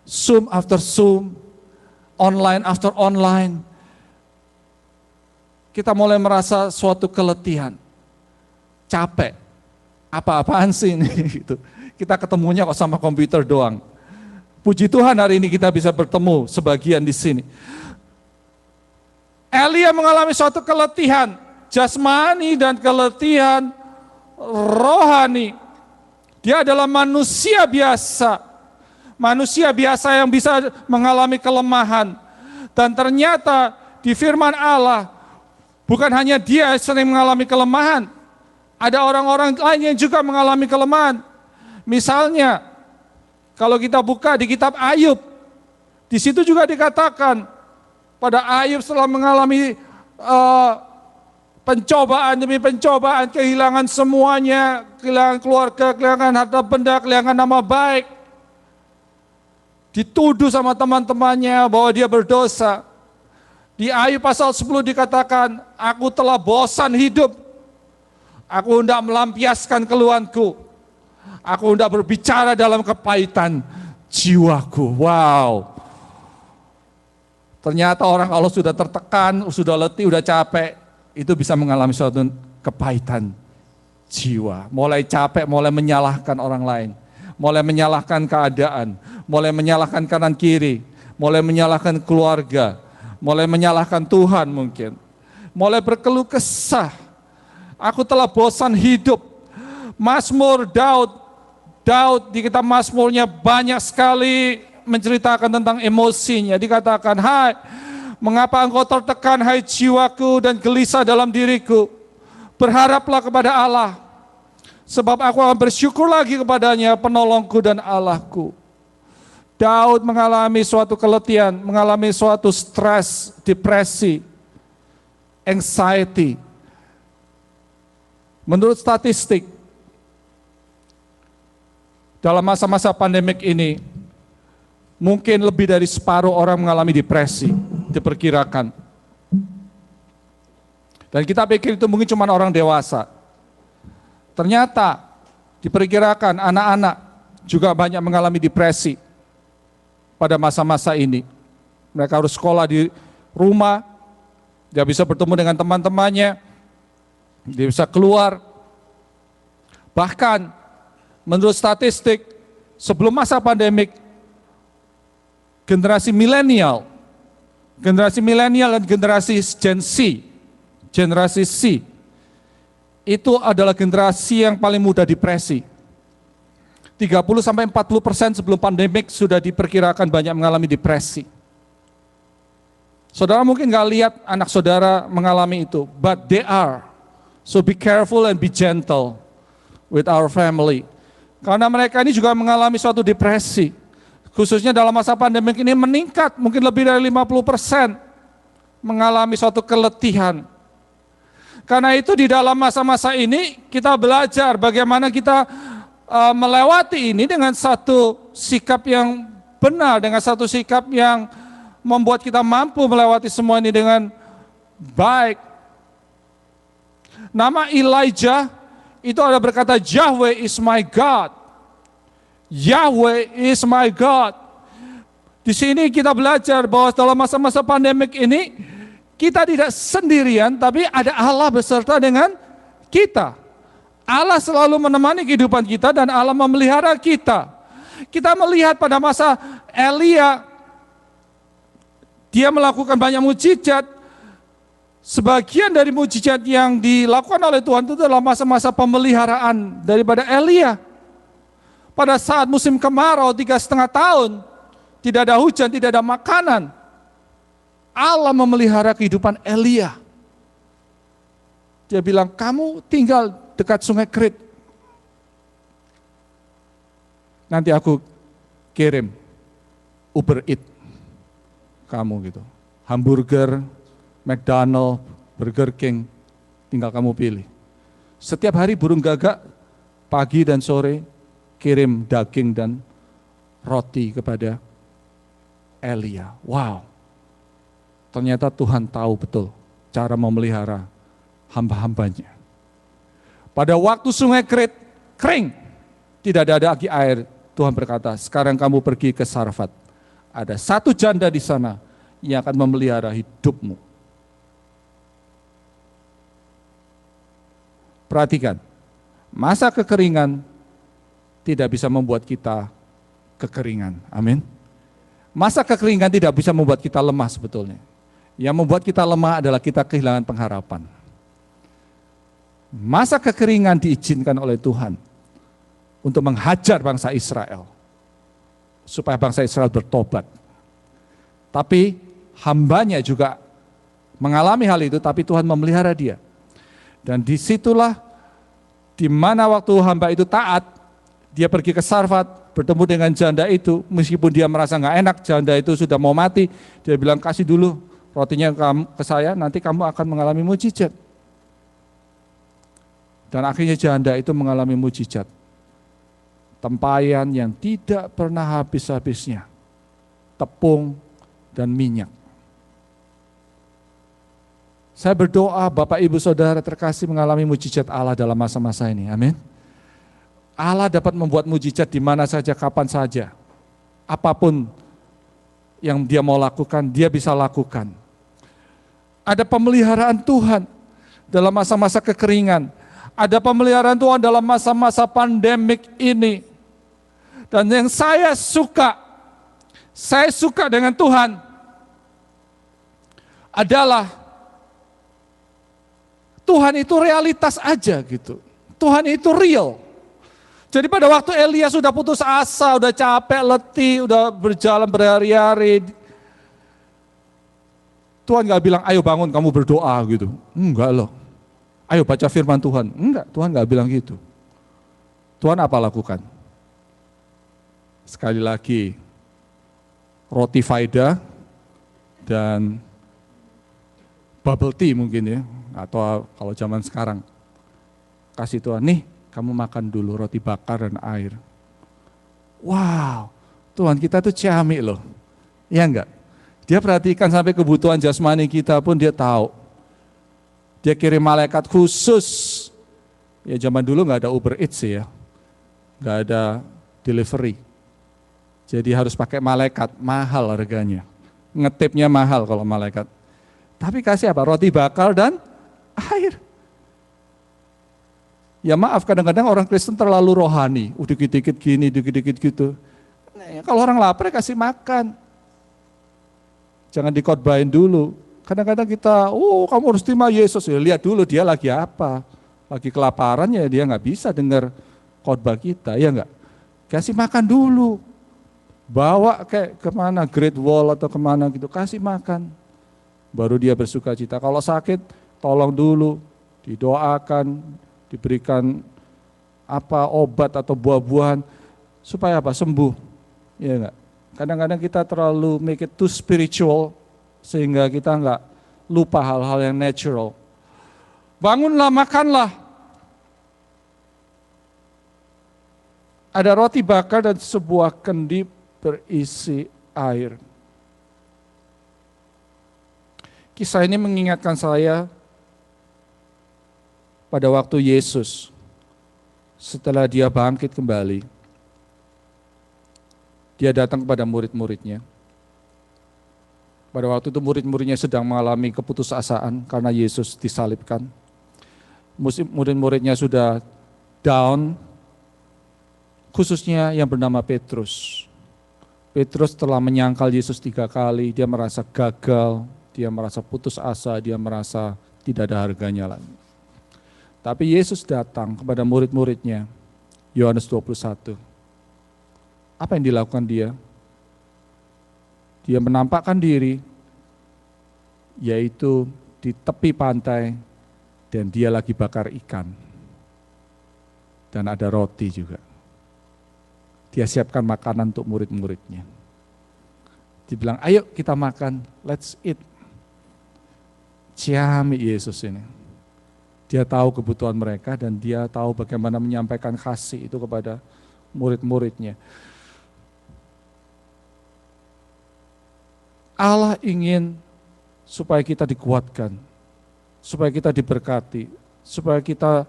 Zoom after Zoom, online after online. Kita mulai merasa suatu keletihan, capek. Apa-apaan sih ini gitu. Kita ketemunya kok sama komputer doang. Puji Tuhan hari ini kita bisa bertemu sebagian di sini. Elia mengalami suatu keletihan jasmani dan keletihan rohani. Dia adalah manusia biasa. Manusia biasa yang bisa mengalami kelemahan. Dan ternyata di firman Allah, bukan hanya dia sering mengalami kelemahan. Ada orang-orang lain yang juga mengalami kelemahan. Misalnya, kalau kita buka di kitab Ayub, di situ juga dikatakan, pada Ayub setelah mengalami pencobaan demi pencobaan, kehilangan semuanya, kehilangan keluarga, kehilangan harta benda, kehilangan nama baik, dituduh sama teman-temannya bahwa dia berdosa. Di Ayub pasal 10 dikatakan, aku telah bosan hidup, aku hendak melampiaskan keluhanku, aku hendak berbicara dalam kepahitan jiwaku. Wow. Ternyata orang kalau sudah tertekan, sudah letih, sudah capek, itu bisa mengalami suatu kepahitan jiwa. Mulai capek, mulai menyalahkan orang lain, mulai menyalahkan keadaan, mulai menyalahkan kanan kiri, mulai menyalahkan keluarga, mulai menyalahkan Tuhan mungkin. Mulai berkeluh kesah. Aku telah bosan hidup. Mazmur Daud di kitab Mazmurnya banyak sekali menceritakan tentang emosinya. Dikatakan, hai, mengapa engkau tertekan, hai jiwaku, dan gelisah dalam diriku? Berharaplah kepada Allah, sebab aku akan bersyukur lagi kepadanya, penolongku dan Allahku. Daud mengalami suatu keletihan, mengalami suatu stres, depresi, anxiety. Menurut statistik, dalam masa-masa pandemik ini, mungkin lebih dari separuh orang mengalami depresi, diperkirakan. Dan kita pikir itu mungkin cuma orang dewasa. Ternyata diperkirakan anak-anak juga banyak mengalami depresi. pada masa-masa ini. Mereka harus sekolah di rumah, dia bisa bertemu dengan teman-temannya, dia bisa keluar. Bahkan menurut statistik, sebelum masa pandemik, generasi milenial dan generasi generasi C, itu adalah generasi yang paling mudah depresi. 30-40% sebelum pandemik sudah diperkirakan banyak mengalami depresi. Saudara mungkin nggak lihat anak saudara mengalami itu, but they are. So be careful and be gentle with our family. Karena mereka ini juga mengalami suatu depresi. Khususnya dalam masa pandemi ini meningkat, mungkin lebih dari 50% mengalami suatu keletihan. Karena itu di dalam masa-masa ini kita belajar bagaimana kita melewati ini dengan satu sikap yang benar, dengan satu sikap yang membuat kita mampu melewati semua ini dengan baik. Nama Elijah itu ada berkata, Yahweh is my God. Yahweh is my God. Di sini kita belajar bahwa dalam masa-masa pandemik ini kita tidak sendirian, tapi ada Allah beserta dengan kita. Allah selalu menemani kehidupan kita dan Allah memelihara kita. Kita melihat pada masa Elia, dia melakukan banyak mujizat. Sebagian dari mujizat yang dilakukan oleh Tuhan itu adalah masa-masa pemeliharaan daripada Elia. Pada saat musim kemarau 3,5 tahun, tidak ada hujan, tidak ada makanan, Allah memelihara kehidupan Elia. Dia bilang, kamu tinggal dekat sungai Krit. Nanti aku kirim Uber Eats kamu gitu. Hamburger, McDonald, Burger King, tinggal kamu pilih. Setiap hari burung gagak, pagi dan sore, kirim daging dan roti kepada Elia. Wow, ternyata Tuhan tahu betul cara memelihara hamba-hambanya. Pada waktu sungai Krit kering, tidak ada lagi air, Tuhan berkata, sekarang kamu pergi ke Sarfat. Ada satu janda di sana yang akan memelihara hidupmu. Perhatikan, masa kekeringan tidak bisa membuat kita kekeringan. Amin. Masa kekeringan tidak bisa membuat kita lemah sebetulnya. Yang membuat kita lemah adalah kita kehilangan pengharapan. Masa kekeringan diizinkan oleh Tuhan untuk menghajar bangsa Israel, supaya bangsa Israel bertobat. Tapi hambanya juga mengalami hal itu, tapi Tuhan memelihara dia. Dan disitulah di mana waktu hamba itu taat, dia pergi ke Sarfat, bertemu dengan janda itu, meskipun dia merasa nggak enak, janda itu sudah mau mati, dia bilang, kasih dulu rotinya ke saya, nanti kamu akan mengalami mujizat. Dan akhirnya janda itu mengalami mujizat. Tempayan yang tidak pernah habis-habisnya, tepung dan minyak. Saya berdoa Bapak Ibu Saudara terkasih mengalami mujizat Allah dalam masa-masa ini, amin. Allah dapat membuat mujizat di mana saja, kapan saja. Apapun yang dia mau lakukan, dia bisa lakukan. Ada pemeliharaan Tuhan dalam masa-masa kekeringan. Ada pemeliharaan Tuhan dalam masa-masa pandemik ini. Dan yang saya suka dengan Tuhan adalah Tuhan itu realitas aja gitu. Tuhan itu real. Jadi pada waktu Elia sudah putus asa, udah capek, letih, udah berjalan berhari-hari, Tuhan gak bilang, ayo bangun kamu berdoa gitu. Enggak loh. Ayo baca firman Tuhan. Enggak, Tuhan gak bilang gitu. Tuhan apa lakukan? Sekali lagi, roti faida dan bubble tea mungkin ya, atau kalau zaman sekarang, kasih Tuhan, nih kamu makan dulu roti bakar dan air. Wow, Tuhan kita tuh ciamik loh, ya enggak? Dia perhatikan sampai kebutuhan jasmani kita pun dia tahu. Dia kirim malaikat khusus. Ya zaman dulu nggak ada Uber Eats ya, nggak ada delivery. Jadi harus pakai malaikat, mahal harganya. Ngetipnya mahal kalau malaikat. Tapi kasih apa? Roti bakar dan air. Ya maaf, kadang-kadang orang Kristen terlalu rohani. Dikit-dikit gini, dikit-dikit gitu. Nah, kalau orang lapar kasih makan. Jangan dikhotbahin dulu. Kadang-kadang kita, kamu harus terima Yesus. Ya, lihat dulu dia lagi apa. Lagi kelaparan ya dia nggak bisa dengar khotbah kita, ya enggak? Kasih makan dulu. Bawa kayak kemana, Great Wall atau kemana gitu, kasih makan. Baru dia bersuka cita. Kalau sakit, tolong dulu, didoakan, diberikan obat atau buah-buahan, supaya sembuh. Ya enggak? Kadang-kadang kita terlalu make it too spiritual, sehingga kita enggak lupa hal-hal yang natural. Bangunlah, makanlah. Ada roti bakar dan sebuah kendi berisi air. Kisah ini mengingatkan saya pada waktu Yesus setelah dia bangkit kembali. Dia datang kepada murid-muridnya. Pada waktu itu murid-muridnya sedang mengalami keputusasaan karena Yesus disalibkan. Murid-muridnya sudah down, khususnya yang bernama Petrus. Petrus telah menyangkal Yesus 3 kali, dia merasa gagal, dia merasa putus asa, dia merasa tidak ada harganya lagi. Tapi Yesus datang kepada murid-muridnya, Yohanes 21. Apa yang dilakukan dia? Dia menampakkan diri, yaitu di tepi pantai, dan dia lagi bakar ikan. Dan ada roti juga. Dia siapkan makanan untuk murid-muridnya. Dia bilang, ayo kita makan, let's eat. Ciamik Yesus ini. Dia tahu kebutuhan mereka dan dia tahu bagaimana menyampaikan kasih itu kepada murid-muridnya. Allah ingin supaya kita dikuatkan, supaya kita diberkati, supaya kita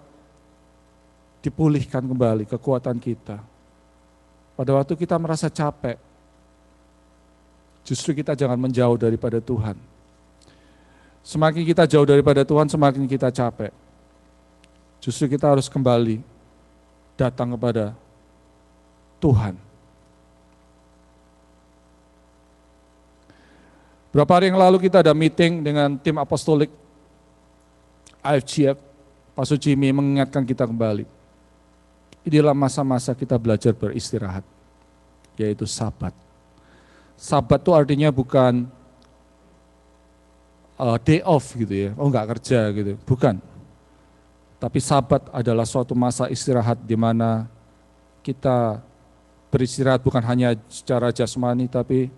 dipulihkan kembali kekuatan kita. Pada waktu kita merasa capek, justru kita jangan menjauh daripada Tuhan. Semakin kita jauh daripada Tuhan, semakin kita capek. Justru kita harus kembali datang kepada Tuhan. Berapa hari yang lalu kita ada meeting dengan tim apostolik IFGF, Pastor Jimmy mengingatkan kita kembali. Inilah masa-masa kita belajar beristirahat, yaitu Sabat. Sabat itu artinya bukan day off gitu ya, enggak kerja gitu, bukan. Tapi Sabat adalah suatu masa istirahat di mana kita beristirahat bukan hanya secara jasmani, tapi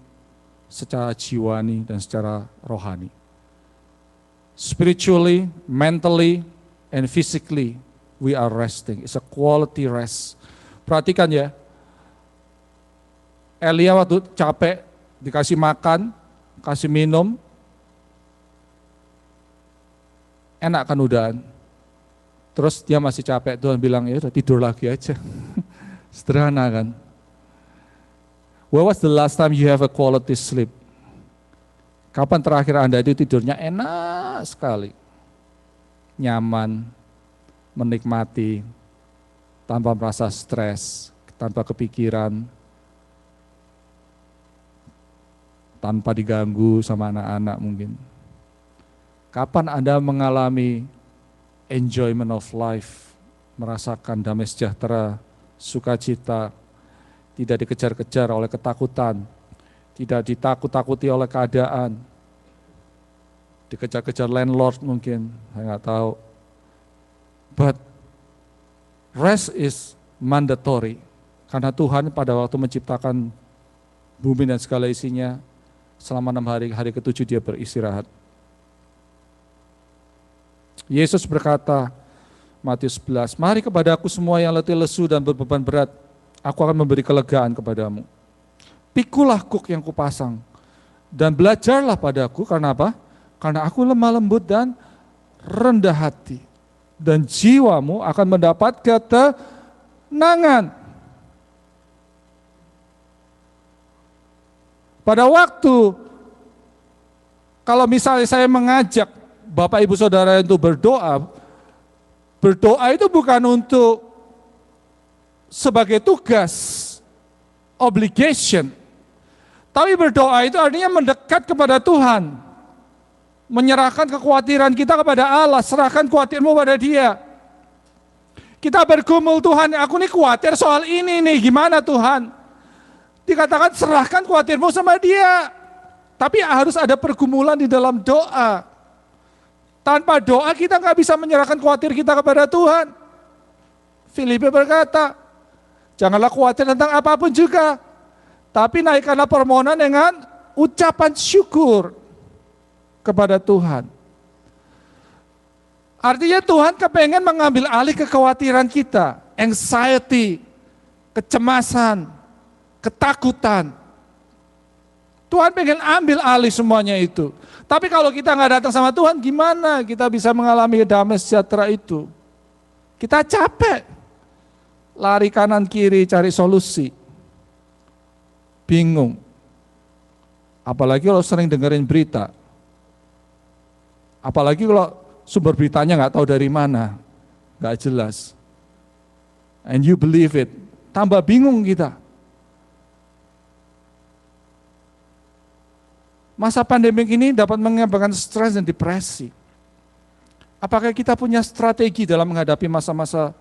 secara jiwani dan secara rohani. Spiritually, mentally, and physically, we are resting. It's a quality rest. Perhatikan ya, Elia waktu capek, dikasih makan, kasih minum, enak kan udahan. Terus dia masih capek, Tuhan bilang, ya udah tidur lagi aja. Sederhana kan. When was the last time you have a quality sleep? Kapan terakhir Anda itu tidurnya enak sekali, nyaman, menikmati, tanpa merasa stres, tanpa kepikiran, tanpa diganggu sama anak-anak mungkin. Kapan Anda mengalami enjoyment of life, merasakan damai sejahtera, sukacita, tidak dikejar-kejar oleh ketakutan, tidak ditakut-takuti oleh keadaan, dikejar-kejar landlord mungkin, saya nggak tahu. But rest is mandatory, karena Tuhan pada waktu menciptakan bumi dan segala isinya, selama 6 hari, hari ke-7 dia beristirahat. Yesus berkata, Matius 11, mari kepadaku semua yang letih lesu dan berbeban berat, aku akan memberi kelegaan kepadamu. Pikulah kuk yang kupasang, dan belajarlah padaku, karena apa? Karena aku lemah lembut dan rendah hati, dan jiwamu akan mendapat ketenangan. 1 Pada waktu, kalau misalnya saya mengajak Bapak Ibu Saudara untuk berdoa, berdoa itu bukan untuk sebagai tugas, obligation. Tapi berdoa itu artinya mendekat kepada Tuhan. Menyerahkan kekhawatiran kita kepada Allah, serahkan khawatirmu pada Dia. Kita bergumul, Tuhan, aku nih khawatir soal ini nih, gimana Tuhan? Dikatakan serahkan khawatirmu sama Dia. Tapi harus ada pergumulan di dalam doa. Tanpa doa kita nggak bisa menyerahkan khawatir kita kepada Tuhan. Filipi berkata, janganlah khawatir tentang apapun juga, tapi naikkanlah permohonan dengan ucapan syukur kepada Tuhan. Artinya Tuhan kepengen mengambil alih kekhawatiran kita, anxiety, kecemasan, ketakutan. Tuhan pengen ambil alih semuanya itu. Tapi kalau kita nggak datang sama Tuhan, gimana kita bisa mengalami damai sejahtera itu? Kita capek, lari kanan kiri cari solusi, bingung. Apalagi kalau sering dengerin berita, apalagi kalau sumber beritanya nggak tahu dari mana, nggak jelas. And you believe it, tambah bingung kita. Masa pandemik ini dapat menyebabkan stres dan depresi. Apakah kita punya strategi dalam menghadapi masa-masa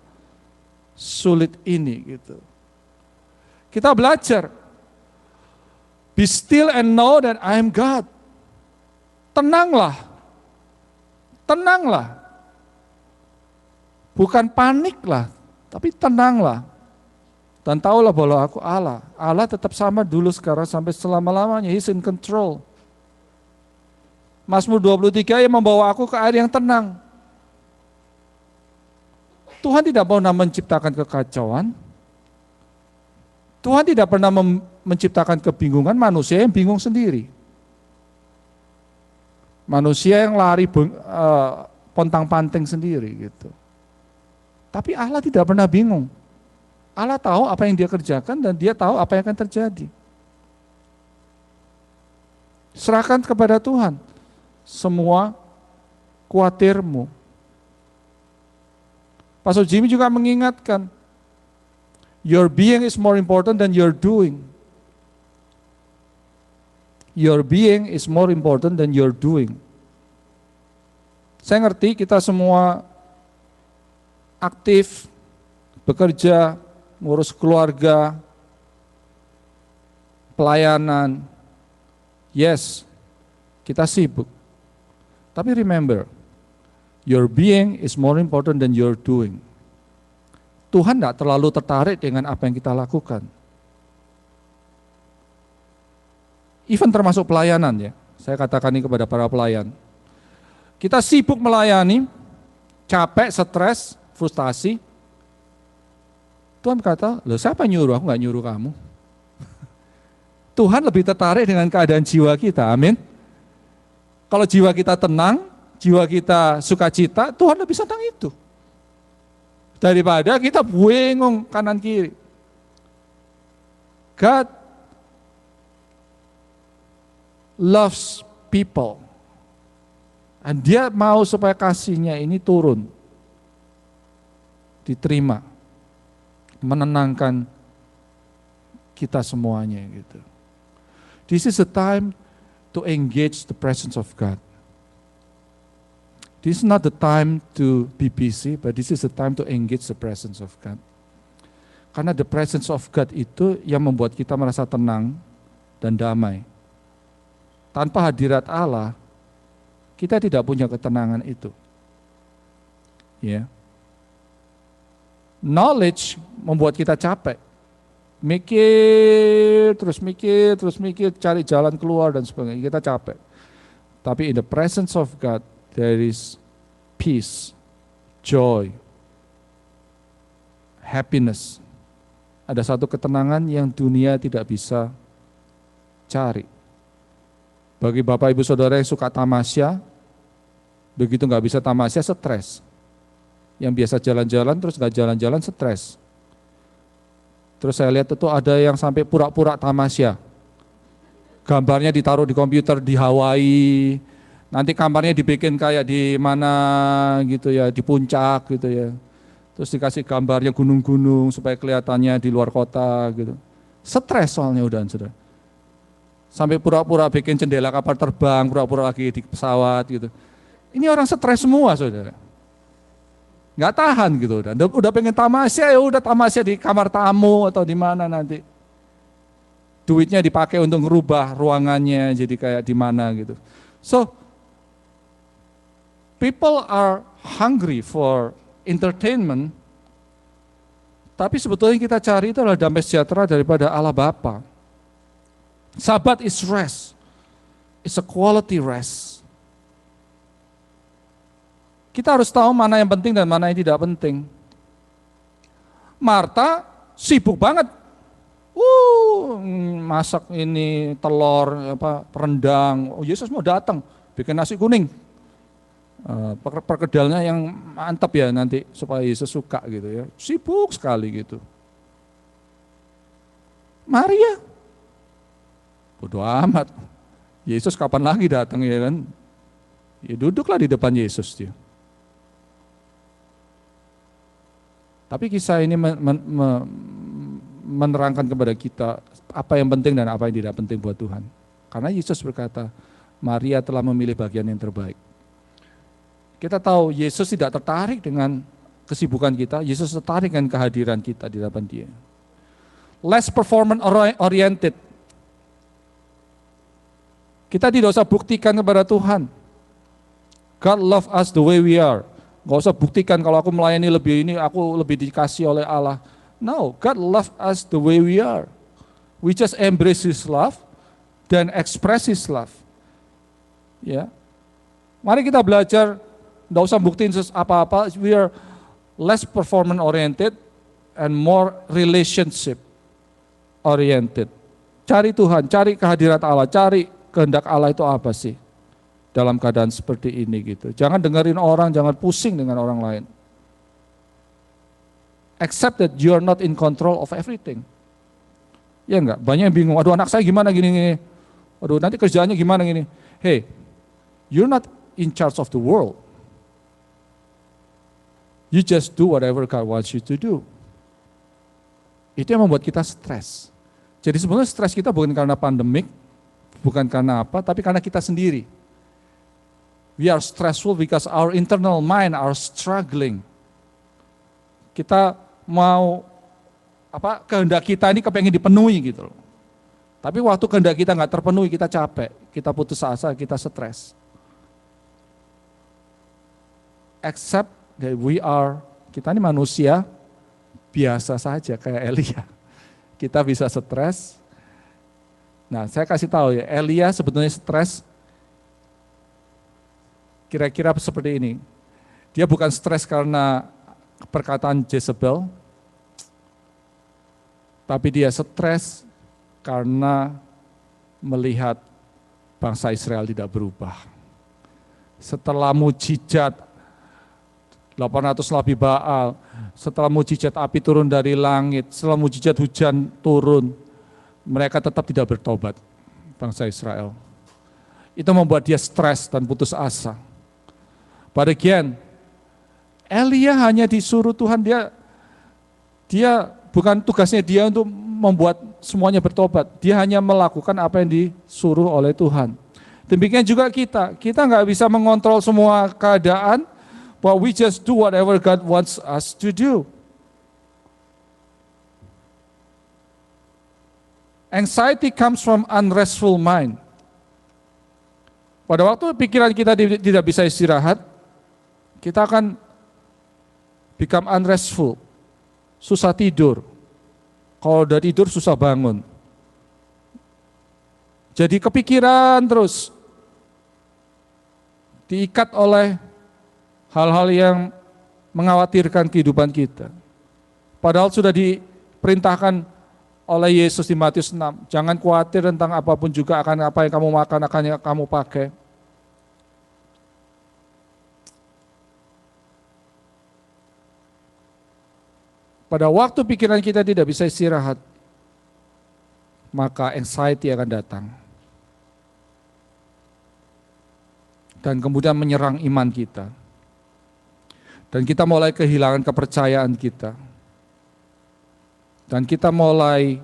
sulit ini gitu? Kita belajar. Be still and know that I am God. Tenanglah. Tenanglah. Bukan paniklah, tapi tenanglah. Dan tahulah bahwa aku Allah. Allah tetap sama dulu, sekarang, sampai selama-lamanya. He's in control. Mazmur 23 yang membawa aku ke air yang tenang. Tuhan tidak pernah menciptakan kekacauan. Tuhan tidak pernah menciptakan kebingungan, manusia yang bingung sendiri. Manusia yang lari pontang-panting sendiri gitu. Tapi Allah tidak pernah bingung. Allah tahu apa yang Dia kerjakan dan Dia tahu apa yang akan terjadi. Serahkan kepada Tuhan semua khawatirmu. Pastor Jimmy juga mengingatkan, your being is more important than your doing. Your being is more important than your doing. Saya ngerti kita semua aktif, bekerja, ngurus keluarga, pelayanan. Yes, kita sibuk. Tapi remember, your being is more important than your doing. Tuhan tidak terlalu tertarik dengan apa yang kita lakukan. Even termasuk pelayanan ya. Saya katakan ini kepada para pelayan. Kita sibuk melayani, capek, stres, frustasi. Tuhan berkata, loh siapa nyuruh? Aku nggak nyuruh kamu. Tuhan lebih tertarik dengan keadaan jiwa kita, amin. Kalau jiwa kita tenang, jiwa kita sukacita, Tuhan lebih senang itu. Daripada kita bingung kanan kiri. God loves people. Dan Dia mau supaya kasih-Nya ini turun. Diterima. Menenangkan kita semuanya gitu. This is the time to engage the presence of God. This is not the time to be busy, but this is the time to engage the presence of God. Karena the presence of God itu yang membuat kita merasa tenang dan damai. Tanpa hadirat Allah, kita tidak punya ketenangan itu. Ya. Knowledge membuat kita capek. Mikir, cari jalan keluar dan sebagainya. Kita capek. Tapi in the presence of God, there is peace, joy, happiness. Ada satu ketenangan yang dunia tidak bisa cari. Bagi Bapak Ibu Saudara yang suka tamasya, begitu nggak bisa tamasya, stres. Yang biasa jalan-jalan terus nggak jalan-jalan, stres. Terus saya lihat itu ada yang sampai pura-pura tamasya. gambarnya ditaruh di komputer di Hawaii, nanti kamarnya dibikin kayak di mana gitu ya, di puncak gitu ya. Terus dikasih gambarnya gunung-gunung supaya kelihatannya di luar kota gitu. Stres soalnya udah, saudara. Sampai pura-pura bikin jendela kapal terbang, pura-pura lagi di pesawat gitu. Ini orang stres semua, saudara. Nggak tahan gitu, udah pengen tamasya, ya udah tamasya di kamar tamu atau di mana nanti. Duitnya dipakai untuk merubah ruangannya jadi kayak di mana gitu. So, people are hungry for entertainment, tapi sebetulnya kita cari itu adalah damai sejahtera daripada Allah Bapa. Sabat is rest, it's a quality rest. Kita harus tahu mana yang penting dan mana yang tidak penting. Marta sibuk banget, masak ini telur, rendang. Oh, Yesus mau datang, bikin nasi kuning. Perkedelnya yang mantap ya nanti supaya Yesus suka gitu ya. Sibuk sekali gitu. Maria, bodoh amat. Yesus kapan lagi datang ya kan? Ya duduklah di depan Yesus dia. Tapi kisah ini menerangkan kepada kita apa yang penting dan apa yang tidak penting buat Tuhan. Karena Yesus berkata, Maria telah memilih bagian yang terbaik. Kita tahu Yesus tidak tertarik dengan kesibukan kita, Yesus tertarik dengan kehadiran kita di depan Dia. Less performance oriented. Kita tidak usah buktikan kepada Tuhan. God love us the way we are. Gak usah buktikan kalau aku melayani lebih ini, aku lebih dikasih oleh Allah. No, God love us the way we are. We just embrace His love dan express His love. Ya, mari kita belajar. Nggak usah buktiin apa-apa, we are less performance oriented and more relationship oriented. Cari Tuhan, cari kehadiran Allah, cari kehendak Allah itu apa sih dalam keadaan seperti ini gitu. Jangan dengerin orang, jangan pusing dengan orang lain. Accept that you are not in control of everything. Ya enggak, banyak yang bingung, aduh anak saya gimana gini, aduh nanti kerjaannya gimana gini. Hey, you're not in charge of the world. You just do whatever God wants you to do. Itu yang membuat kita stres. Jadi sebenarnya stres kita bukan karena pandemik, bukan karena apa, tapi karena kita sendiri. We are stressful because our internal mind are struggling. Kita mau kehendak kita ini kepengen dipenuhi gitu loh. Tapi waktu kehendak kita nggak terpenuhi, kita capek, kita putus asa, kita stres. Accept that kita ini manusia biasa saja kayak Elia. Kita bisa stres. Nah, saya kasih tahu ya, Elia sebetulnya stres kira-kira seperti ini. Dia bukan stres karena perkataan Jezebel, tapi dia stres karena melihat bangsa Israel tidak berubah. Setelah mujizat 800 nabi Baal, setelah mujizat api turun dari langit, setelah mujizat hujan turun, mereka tetap tidak bertobat, bangsa Israel. Itu membuat dia stres dan putus asa. But again, Elia hanya disuruh Tuhan, dia bukan tugasnya dia untuk membuat semuanya bertobat. Dia hanya melakukan apa yang disuruh oleh Tuhan. Demikian juga kita nggak bisa mengontrol semua keadaan, but we just do whatever God wants us to do. Anxiety comes from unrestful mind. Pada waktu pikiran kita tidak bisa istirahat, kita akan become unrestful, susah tidur. Kalau udah tidur susah bangun. Jadi kepikiran terus, diikat oleh hal-hal yang mengkhawatirkan kehidupan kita. Padahal sudah diperintahkan oleh Yesus di Matius 6, jangan khawatir tentang apapun juga, akan apa yang kamu makan, akan yang kamu pakai. Pada waktu pikiran kita tidak bisa istirahat, maka anxiety akan datang. dan kemudian menyerang iman kita. Dan kita mulai kehilangan kepercayaan kita. Dan kita mulai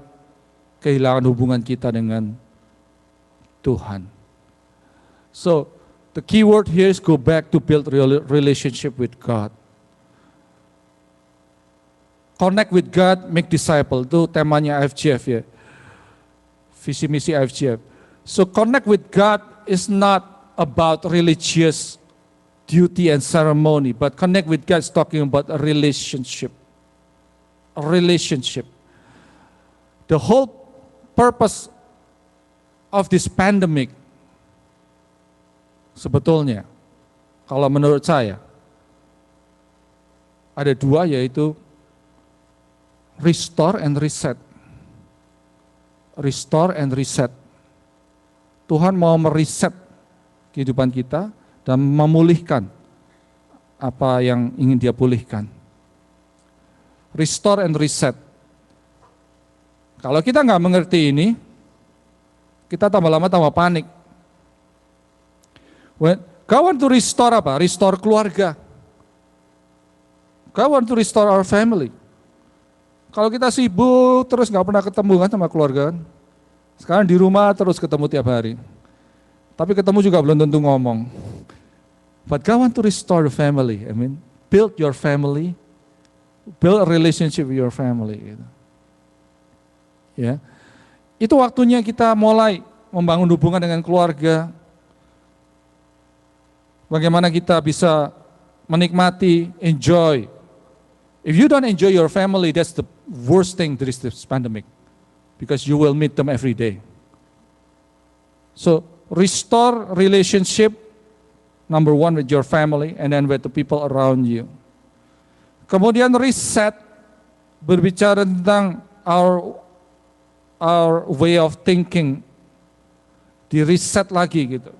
kehilangan hubungan kita dengan Tuhan. So, the key word here is go back to build relationship with God. Connect with God, make disciple. Itu temanya IFGF ya. Visi misi IFGF. So connect with God is not about religious duty and ceremony, but connect with God is talking about a relationship. A relationship. The whole purpose of this pandemic sebetulnya, kalau menurut saya, ada dua, yaitu restore and reset. Restore and reset. Tuhan mau mereset kehidupan kita dan memulihkan apa yang ingin Dia pulihkan. Restore and reset. Kalau kita nggak mengerti ini, kita tambah lama tambah panik. God want to restore apa? Restore keluarga. God want to restore our family. Kalau kita sibuk terus nggak pernah ketemu kan sama keluarga kan? Sekarang di rumah terus ketemu tiap hari. Tapi ketemu juga belum tentu ngomong. But God want to restore the family. I mean, build your family, build a relationship with your family. Gitu. Ya, itu waktunya kita mulai membangun hubungan dengan keluarga. Bagaimana kita bisa menikmati, enjoy. If you don't enjoy your family, that's the worst thing there is this pandemic, because you will meet them every day. So restore relationship, number one with your family, and then with the people around you. Kemudian reset, berbicara tentang our way of thinking, di reset lagi gitu,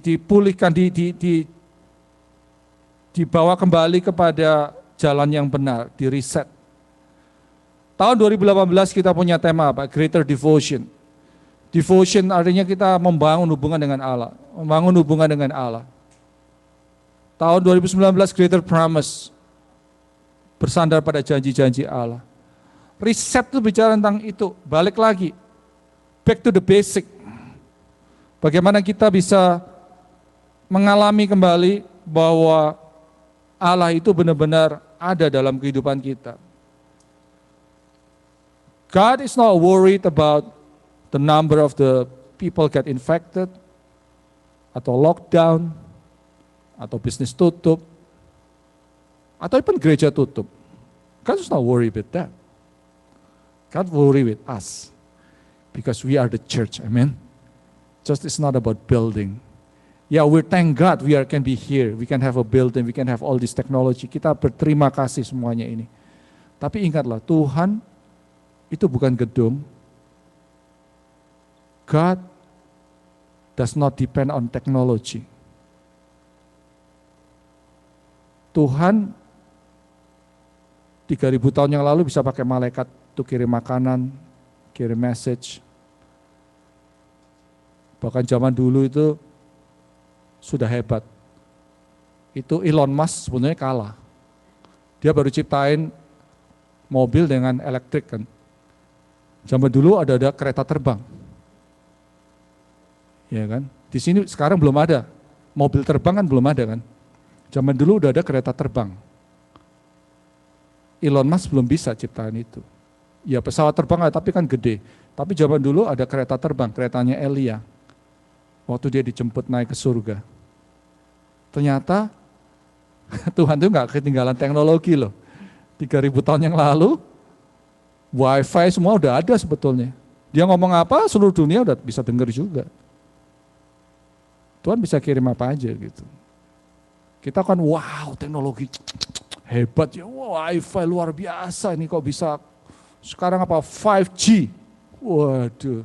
dipulihkan, dibawa kembali kepada jalan yang benar, di reset. Tahun 2018 kita punya tema apa? Greater Devotion. Devotion artinya kita membangun hubungan dengan Allah, membangun hubungan dengan Allah. Tahun 2019 Greater Promise, bersandar pada janji-janji Allah. Reset itu bicara tentang itu, balik lagi, back to the basic. Bagaimana kita bisa mengalami kembali bahwa Allah itu benar-benar ada dalam kehidupan kita. God is not worried about the number of the people get infected, atau lockdown, atau bisnis tutup, atau even gereja tutup. God is not worried with that. God worry with us, because we are the church, amen. Just it's not about building. Yeah, we thank God can be here, we can have a building, we can have all this technology. Kita berterima kasih semuanya ini. Tapi ingatlah, Tuhan itu bukan gedung. God does not depend on technology. Tuhan 3.000 tahun yang lalu bisa pakai malaikat untuk kirim makanan, kirim message. Bahkan zaman dulu itu sudah hebat. Itu Elon Musk sebenarnya kalah. Dia baru ciptain mobil dengan elektrik kan. Zaman dulu ada kereta terbang. Ya kan? Di sini sekarang belum ada. Mobil terbang kan belum ada kan. Zaman dulu udah ada kereta terbang. Elon Musk belum bisa ciptain itu. Ya pesawat terbang tapi kan gede. Tapi zaman dulu ada kereta terbang, keretanya Elia. Waktu dia dijemput naik ke surga. Ternyata Tuhan itu nggak ketinggalan teknologi loh. 3.000 tahun yang lalu, wifi semua udah ada sebetulnya. Dia ngomong apa, seluruh dunia udah bisa dengar juga. Tuhan bisa kirim apa aja gitu. Kita kan wow, teknologi hebat ya, wifi luar biasa ini kok bisa. Sekarang apa 5G, waduh.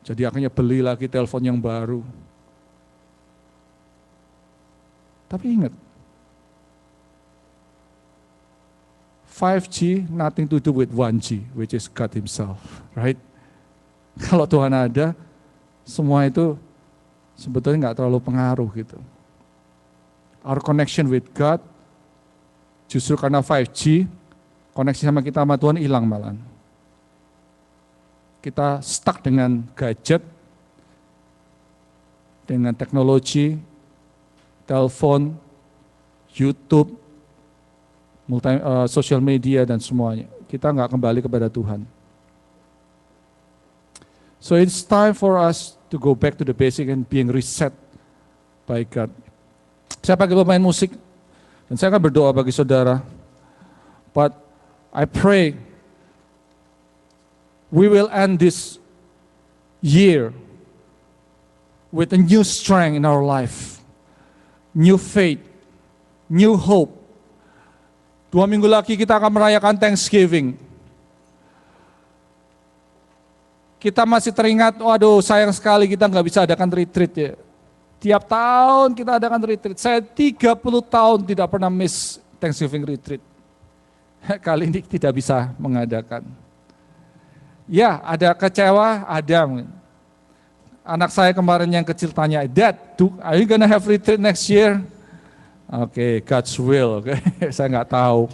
Jadi akhirnya beli lagi telepon yang baru. Tapi ingat, 5G nothing to do with 1G, which is God Himself, right? Kalau Tuhan ada, semua itu sebetulnya nggak terlalu pengaruh gitu. Our connection with God, justru karena 5G, koneksi sama kita sama Tuhan hilang malah. Kita stuck dengan gadget, dengan teknologi, telepon, YouTube, social media dan semuanya. Kita nggak kembali kepada Tuhan. So it's time for us to go back to the basic and being reset by God. Saya pakai pemain musik, dan saya akan berdoa bagi saudara. But I pray we will end this year with a new strength in our life, new faith, new hope. 2 minggu lagi kita akan merayakan Thanksgiving. Kita masih teringat, waduh sayang sekali kita nggak bisa adakan retreat ya. Tiap tahun kita adakan retreat. Saya 30 tahun tidak pernah miss Thanksgiving retreat. Kali ini tidak bisa mengadakan. Ya, ada kecewa, ada. Anak saya kemarin yang kecil tanya, Dad, are you gonna have retreat next year? Oke, God's will. Okay. Saya nggak tahu.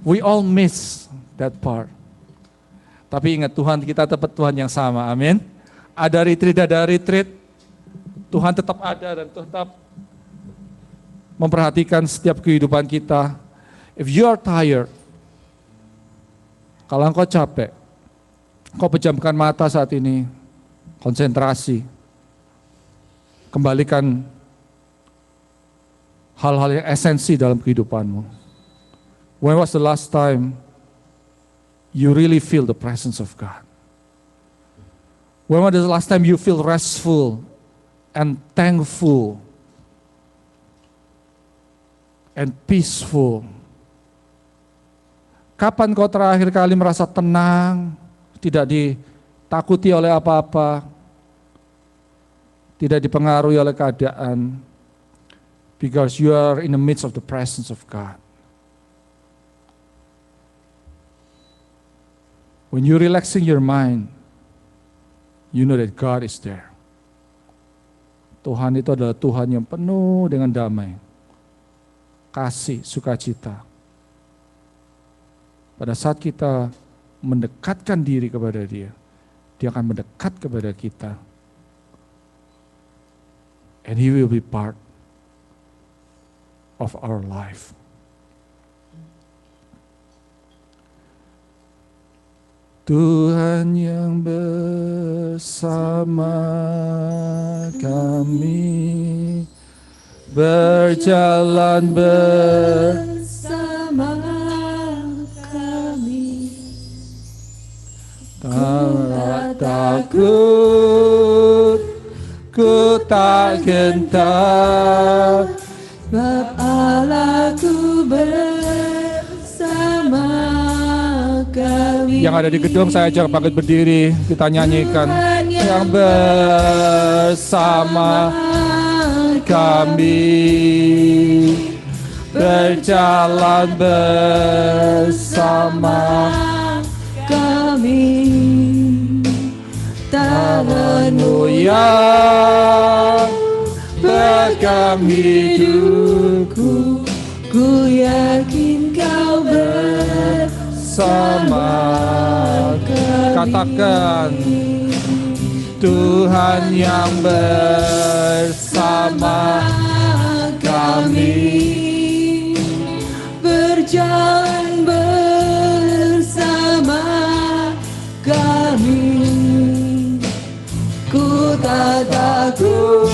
We all miss that part. Tapi ingat Tuhan, kita tetap Tuhan yang sama. Amin. Ada retreat. Tuhan tetap ada dan tetap memperhatikan setiap kehidupan kita. If you are tired, kalau engkau capek, kau pejamkan mata saat ini, konsentrasi, kembalikan hal-hal yang esensi dalam kehidupanmu. When was the last time you really feel the presence of God? When was the last time you feel restful and thankful and peaceful? Kapan kau terakhir kali merasa tenang, tidak ditakuti oleh apa-apa, tidak dipengaruhi oleh keadaan, because you are in the midst of the presence of God. When you're relaxing your mind, you know that God is there. Tuhan itu adalah Tuhan yang penuh dengan damai, kasih, sukacita. Pada saat kita mendekatkan diri kepada Dia, Dia akan mendekat kepada kita. And He will be part of our life. Tuhan yang bersama kami, berjalan bersama kami, tak takut, ku tak gentar, sebab Allahku bersama kami. Yang ada di gedung saya ajak bangkit berdiri, kita nyanyikan. Yang bersama kami, berjalan bersama kami, tangan-Mu yang pegang hidupku, ku yakin Kau sama katakan, Tuhan yang bersama kami, berjalan bersama kami, ku tak takut,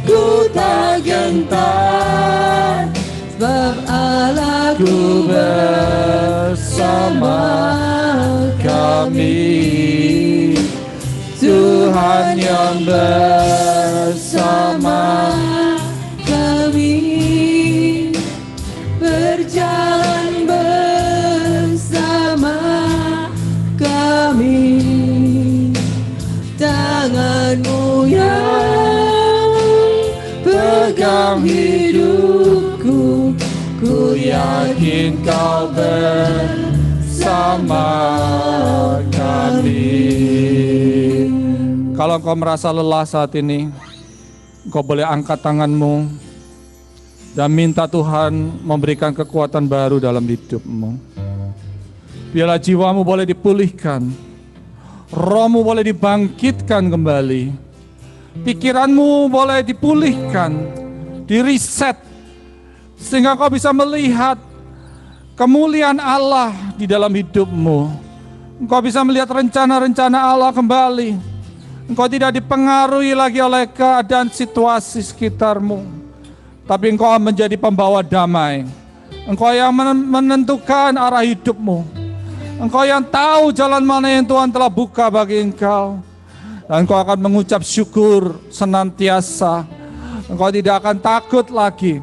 ku tak gentar, sebab Allahku bersama kami. Tuhan yang bersama kami, berjalan bersama kami, tangan-Mu yang pegang hidupku, ku yakin Kau bersama kami. Kalau engkau merasa lelah saat ini, engkau boleh angkat tanganmu dan minta Tuhan memberikan kekuatan baru dalam hidupmu. Biarlah jiwamu boleh dipulihkan, rohmu boleh dibangkitkan kembali, pikiranmu boleh dipulihkan, diriset, sehingga kau bisa melihat kemuliaan Allah di dalam hidupmu. Engkau bisa melihat rencana-rencana Allah kembali. Engkau tidak dipengaruhi lagi oleh keadaan situasi sekitarmu, tapi engkau menjadi pembawa damai. Engkau yang menentukan arah hidupmu. Engkau yang tahu jalan mana yang Tuhan telah buka bagi engkau. Dan engkau akan mengucap syukur senantiasa. Engkau tidak akan takut lagi.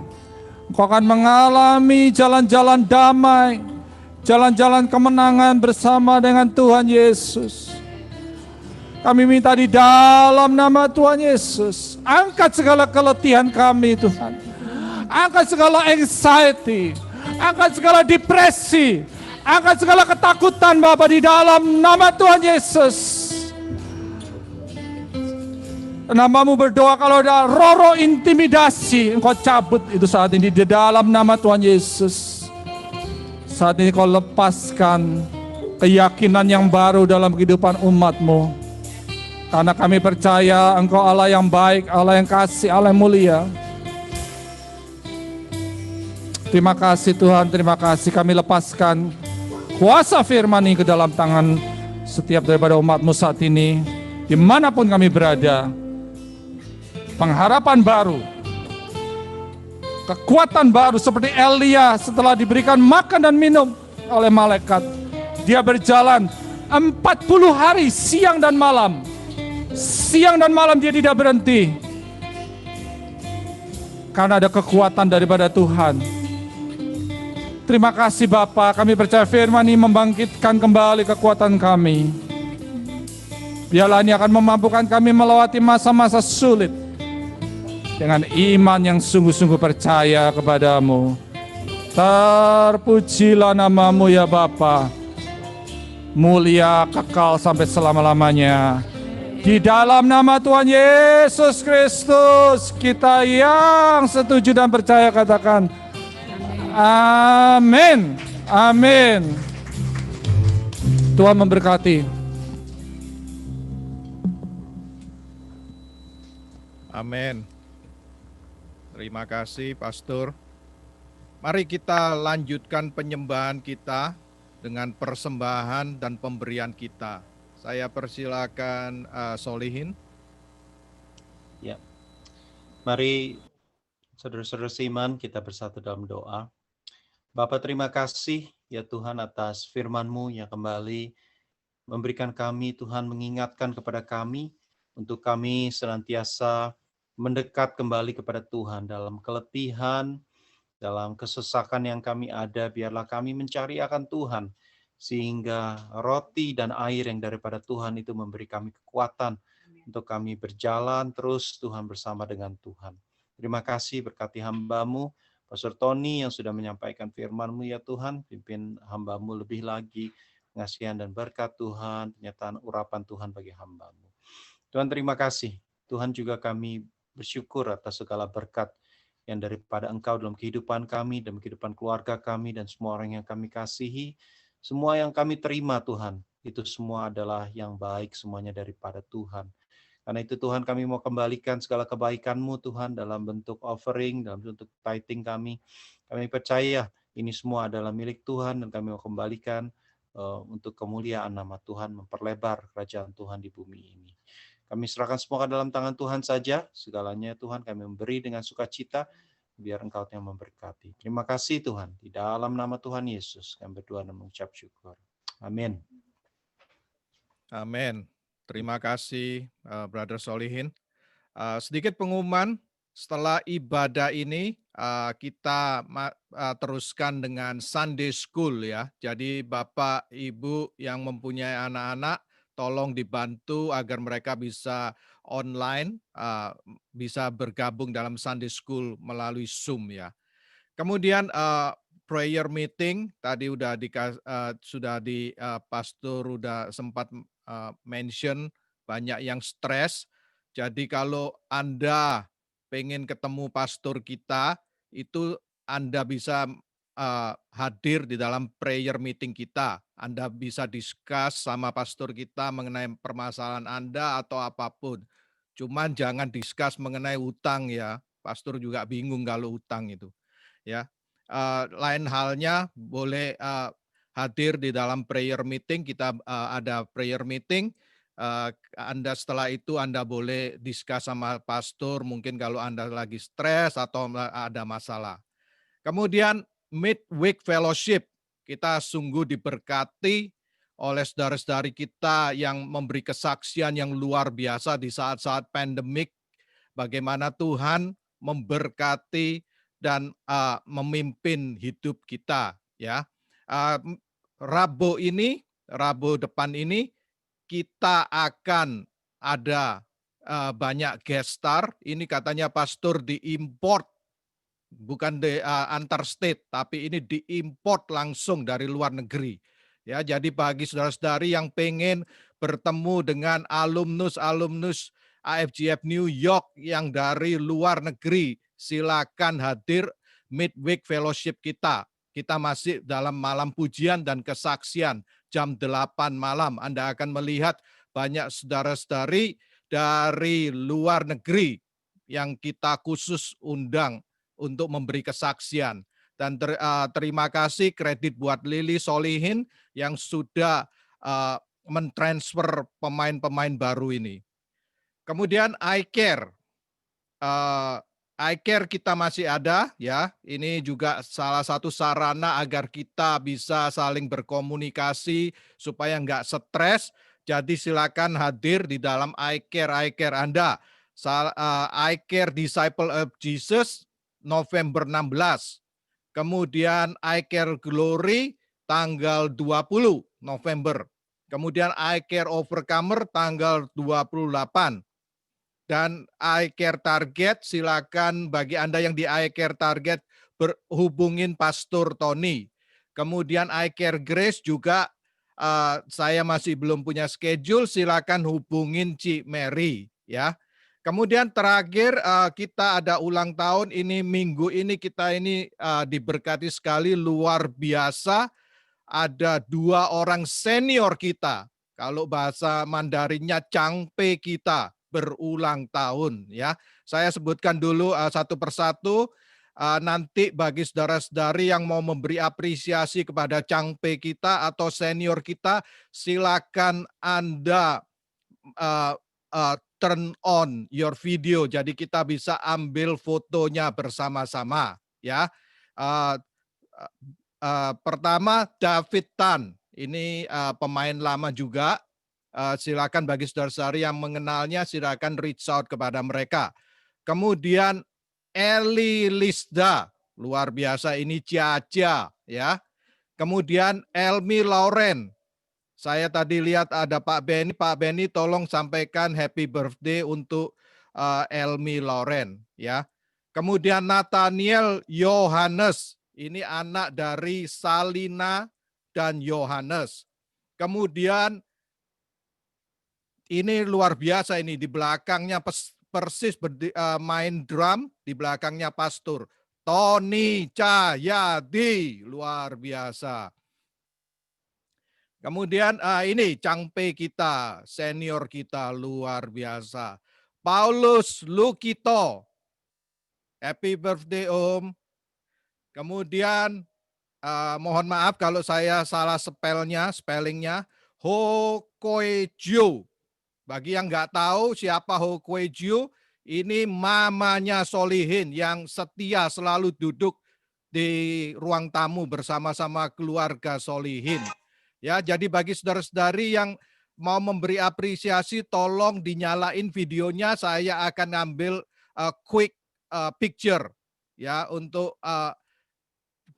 Engkau akan mengalami jalan-jalan damai, jalan-jalan kemenangan bersama dengan Tuhan Yesus. Kami minta di dalam nama Tuhan Yesus, angkat segala keletihan kami Tuhan. Angkat segala anxiety, angkat segala depresi, angkat segala ketakutan Bapa di dalam nama Tuhan Yesus. Namamu berdoa kalau ada roh-roh intimidasi, engkau cabut itu saat ini di dalam nama Tuhan Yesus. Saat ini kau lepaskan keyakinan yang baru dalam kehidupan umat-Mu. Karena kami percaya Engkau Allah yang baik, Allah yang kasih, Allah yang mulia. Terima kasih Tuhan, terima kasih. Kami lepaskan kuasa firman ini ke dalam tangan setiap daripada umat-Mu saat ini. Dimanapun kami berada. Pengharapan baru. Kekuatan baru seperti Elia setelah diberikan makan dan minum oleh malaikat. Dia berjalan 40 hari siang dan malam. Siang dan malam dia tidak berhenti. Karena ada kekuatan daripada Tuhan. Terima kasih Bapa, kami percaya firman ini membangkitkan kembali kekuatan kami. Biarlah ini akan memampukan kami melewati masa-masa sulit. Dengan iman yang sungguh-sungguh percaya kepadamu. Terpujilah namamu ya Bapa. Mulia kekal sampai selama-lamanya. Di dalam nama Tuhan Yesus Kristus, kita yang setuju dan percaya katakan, amin, amin. Tuhan memberkati. Amin. Terima kasih Pastor. Mari kita lanjutkan penyembahan kita dengan persembahan dan pemberian kita. Saya persilakan Solihin. Ya, mari saudara-saudara seiman kita bersatu dalam doa. Bapa, terima kasih ya Tuhan atas firman-Mu yang kembali memberikan kami, Tuhan mengingatkan kepada kami untuk kami senantiasa mendekat kembali kepada Tuhan dalam keletihan, dalam kesesakan yang kami ada, biarlah kami mencari akan Tuhan, sehingga roti dan air yang daripada Tuhan itu memberi kami kekuatan untuk kami berjalan terus Tuhan bersama dengan Tuhan. Terima kasih berkati hamba-Mu, Pastor Tony yang sudah menyampaikan firman-Mu ya Tuhan, pimpin hamba-Mu lebih lagi, pengasihan dan berkat Tuhan, penyataan urapan Tuhan bagi hamba-Mu. Tuhan terima kasih, Tuhan juga kami bersyukur atas segala berkat yang daripada Engkau dalam kehidupan kami, dalam kehidupan keluarga kami, dan semua orang yang kami kasihi. Semua yang kami terima Tuhan, itu semua adalah yang baik, semuanya daripada Tuhan. Karena itu Tuhan kami mau kembalikan segala kebaikan-Mu Tuhan dalam bentuk offering, dalam bentuk tithing kami. Kami percaya ini semua adalah milik Tuhan dan kami mau kembalikan untuk kemuliaan nama Tuhan, memperlebar kerajaan Tuhan di bumi ini. Kami serahkan semua ke dalam tangan Tuhan saja, segalanya Tuhan kami memberi dengan sukacita, biar Engkau yang memberkati. Terima kasih Tuhan. Di dalam nama Tuhan Yesus kami berdoa dan mengucap syukur. Amin. Amin. Terima kasih Brother Solihin. Sedikit pengumuman, setelah ibadah ini kita teruskan dengan Sunday School ya. Jadi Bapak Ibu yang mempunyai anak-anak, tolong dibantu agar mereka bisa online, bisa bergabung dalam Sunday School melalui Zoom ya. Kemudian prayer meeting tadi sudah di Pastor udah sempat mention banyak yang stres. Jadi kalau Anda pengen ketemu pastor kita, itu Anda bisa hadir di dalam prayer meeting kita. Anda bisa discuss sama pastor kita mengenai permasalahan Anda atau apapun. Cuman jangan discuss mengenai utang ya. Pastor juga bingung kalau utang itu. Ya, lain halnya boleh hadir di dalam prayer meeting. Kita ada prayer meeting. Anda setelah itu Anda boleh discuss sama pastor. Mungkin kalau Anda lagi stres atau ada masalah. Kemudian midweek fellowship, kita sungguh diberkati oleh saudara-saudari kita yang memberi kesaksian yang luar biasa di saat-saat pandemik, bagaimana Tuhan memberkati dan memimpin hidup kita. Ya, Rabu depan ini kita akan ada banyak guest star. Ini katanya pastor diimport, bukan antar state, tapi ini diimport langsung dari luar negeri. Ya, jadi bagi saudara-saudari yang pengen bertemu dengan alumnus AFGF New York yang dari luar negeri, silakan hadir midweek fellowship kita. Kita masih dalam malam pujian dan kesaksian jam 8 malam. Anda akan melihat banyak saudara-saudari dari luar negeri yang kita khusus undang untuk memberi kesaksian. Dan terima kasih kredit buat Lili Solihin yang sudah mentransfer pemain-pemain baru ini. Kemudian iCare. iCare kita masih ada ya. Ini juga salah satu sarana agar kita bisa saling berkomunikasi supaya nggak stres. Jadi silakan hadir di dalam iCare Anda. iCare Disciple of Jesus November 16. Kemudian iCare Glory tanggal 20 November. Kemudian iCare Overcomer tanggal 28. Dan iCare Target, silakan bagi Anda yang di iCare Target berhubungin Pastor Tony. Kemudian iCare Grace juga saya masih belum punya schedule, silakan hubungin Ci Mary ya. Kemudian terakhir kita ada ulang tahun ini minggu ini, kita ini diberkati sekali luar biasa. Ada 2 orang senior kita, kalau bahasa Mandarinnya Changpe kita, berulang tahun ya. Saya sebutkan dulu satu persatu. Nanti bagi saudara-saudari yang mau memberi apresiasi kepada Changpe kita atau senior kita, silakan Anda turn on your video, jadi kita bisa ambil fotonya bersama-sama ya. Pertama David Tan, ini pemain lama juga. Silakan bagi saudara-saudari yang mengenalnya, silakan reach out kepada mereka. Kemudian Eli Lisda, luar biasa, ini Ciacia ya. Kemudian Elmi Lauren. Saya tadi lihat ada Pak Benny tolong sampaikan happy birthday untuk Elmi Lauren ya. Kemudian Nathaniel Yohanes, ini anak dari Salina dan Yohanes. Kemudian ini luar biasa, ini di belakangnya persis main drum, di belakangnya pastor Tony Cahyadi, luar biasa. Kemudian ini Changpe kita, senior kita, luar biasa. Paulus Lukito, happy birthday Om. Kemudian mohon maaf kalau saya salah spellingnya, Ho Koi Jiu. Bagi yang nggak tahu siapa Ho Koi Jiu, ini mamanya Solihin yang setia selalu duduk di ruang tamu bersama-sama keluarga Solihin. Ya, jadi bagi saudara-saudari yang mau memberi apresiasi, tolong dinyalain videonya. Saya akan ngambil quick picture ya untuk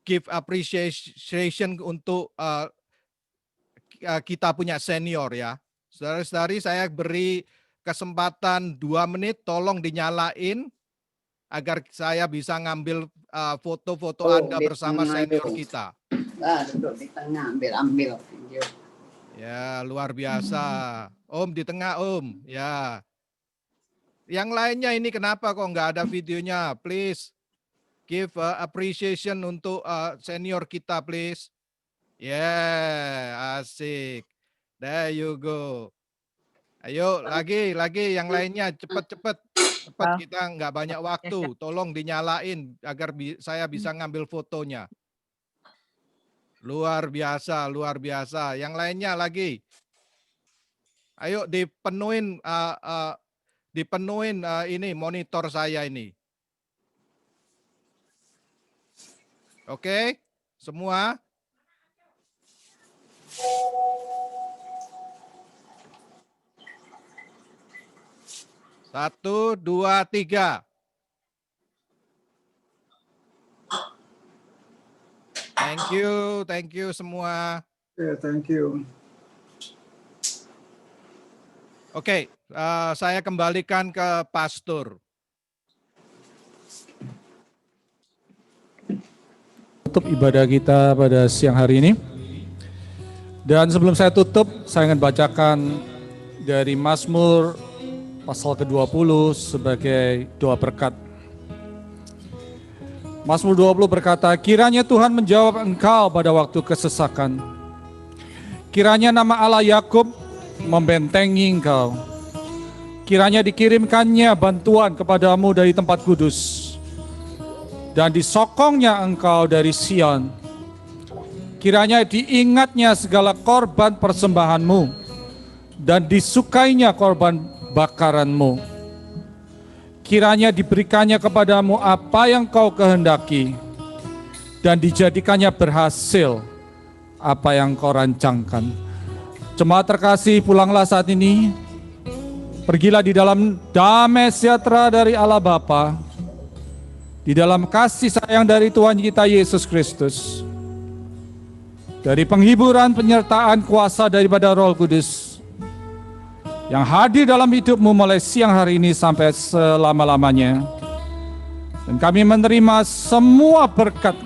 give appreciation untuk kita punya senior ya. Saudara-saudari, saya beri kesempatan 2 menit, tolong dinyalain agar saya bisa ngambil foto-foto Anda bersama senior kita. Duduk di tengah, ambil. Ya, luar biasa. Om di tengah, Om. Ya. Yang lainnya ini kenapa kok nggak ada videonya? Please give appreciation untuk senior kita, please. Yeah, asik. There you go. Ayo lagi yang lainnya cepet kita nggak banyak waktu. Tolong dinyalain agar saya bisa ngambil fotonya. Luar biasa, luar biasa. Yang lainnya lagi. Ayo dipenuhin ini monitor saya ini. Oke, semua. Satu, dua, tiga. Thank you semua. Yeah, thank you. Oke, saya kembalikan ke pastor. Tutup ibadah kita pada siang hari ini. Dan sebelum saya tutup, saya ingin bacakan dari Mazmur pasal ke-20 sebagai doa berkat. Mazmur 20 berkata, kiranya Tuhan menjawab engkau pada waktu kesesakan. Kiranya nama Allah Yakub membentengi engkau. Kiranya dikirimkannya bantuan kepadamu dari tempat kudus, dan disokongnya engkau dari Sion. Kiranya diingatnya segala korban persembahanmu, dan disukainya korban bakaranmu. Kiranya diberikannya kepadamu apa yang kau kehendaki, dan dijadikannya berhasil apa yang kau rancangkan. Jemaat terkasih, pulanglah saat ini. Pergilah di dalam damai sejahtera dari Allah Bapa, di dalam kasih sayang dari Tuhan kita Yesus Kristus, dari penghiburan penyertaan kuasa daripada Roh Kudus yang hadir dalam hidupmu mulai siang hari ini sampai selama-lamanya. Dan kami menerima semua berkat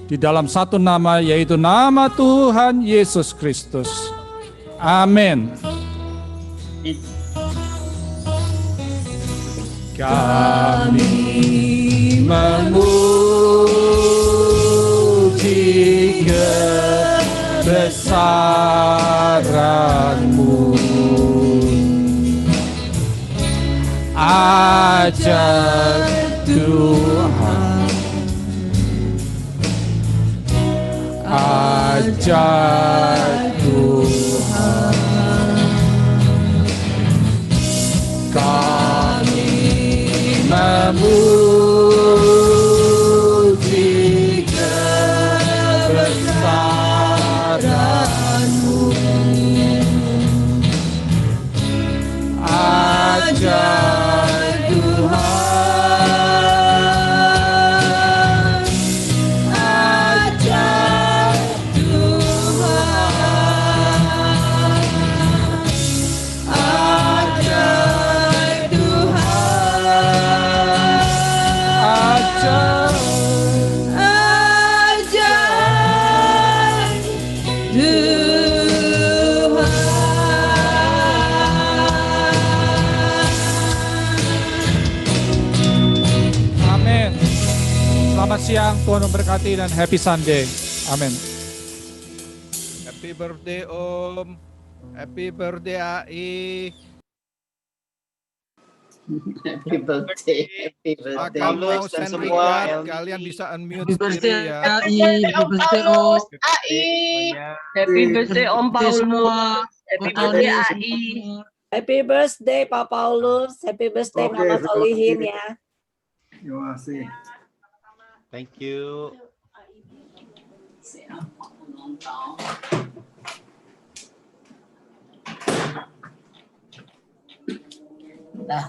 di dalam satu nama, yaitu nama Tuhan Yesus Kristus. Amin. Kami memuji kebesaran-Mu. Ajar Tuhan, ajar Tuhan, kami memuji kebesaran-Mu. Ajar Tuhan, ajar Tuhan, ajar Tuhan, amin. Selamat siang, Tuhan memberkati dan happy Sunday. Amin. Happy birthday Om. Happy birthday AI. Happy birthday, happy birthday. Kalau mau Paulus dan send semua regard, LD. kalian bisa unmute Happy sendiri birthday ya. AI, happy birthday Om. Happy birthday Om Paulus. Semua. Happy Om birthday Paulus. AI. Happy birthday Pak Paulus. Happy birthday Oke, Mama terima Solihin kasih. ya. Terima kasih. Thank you. Dah.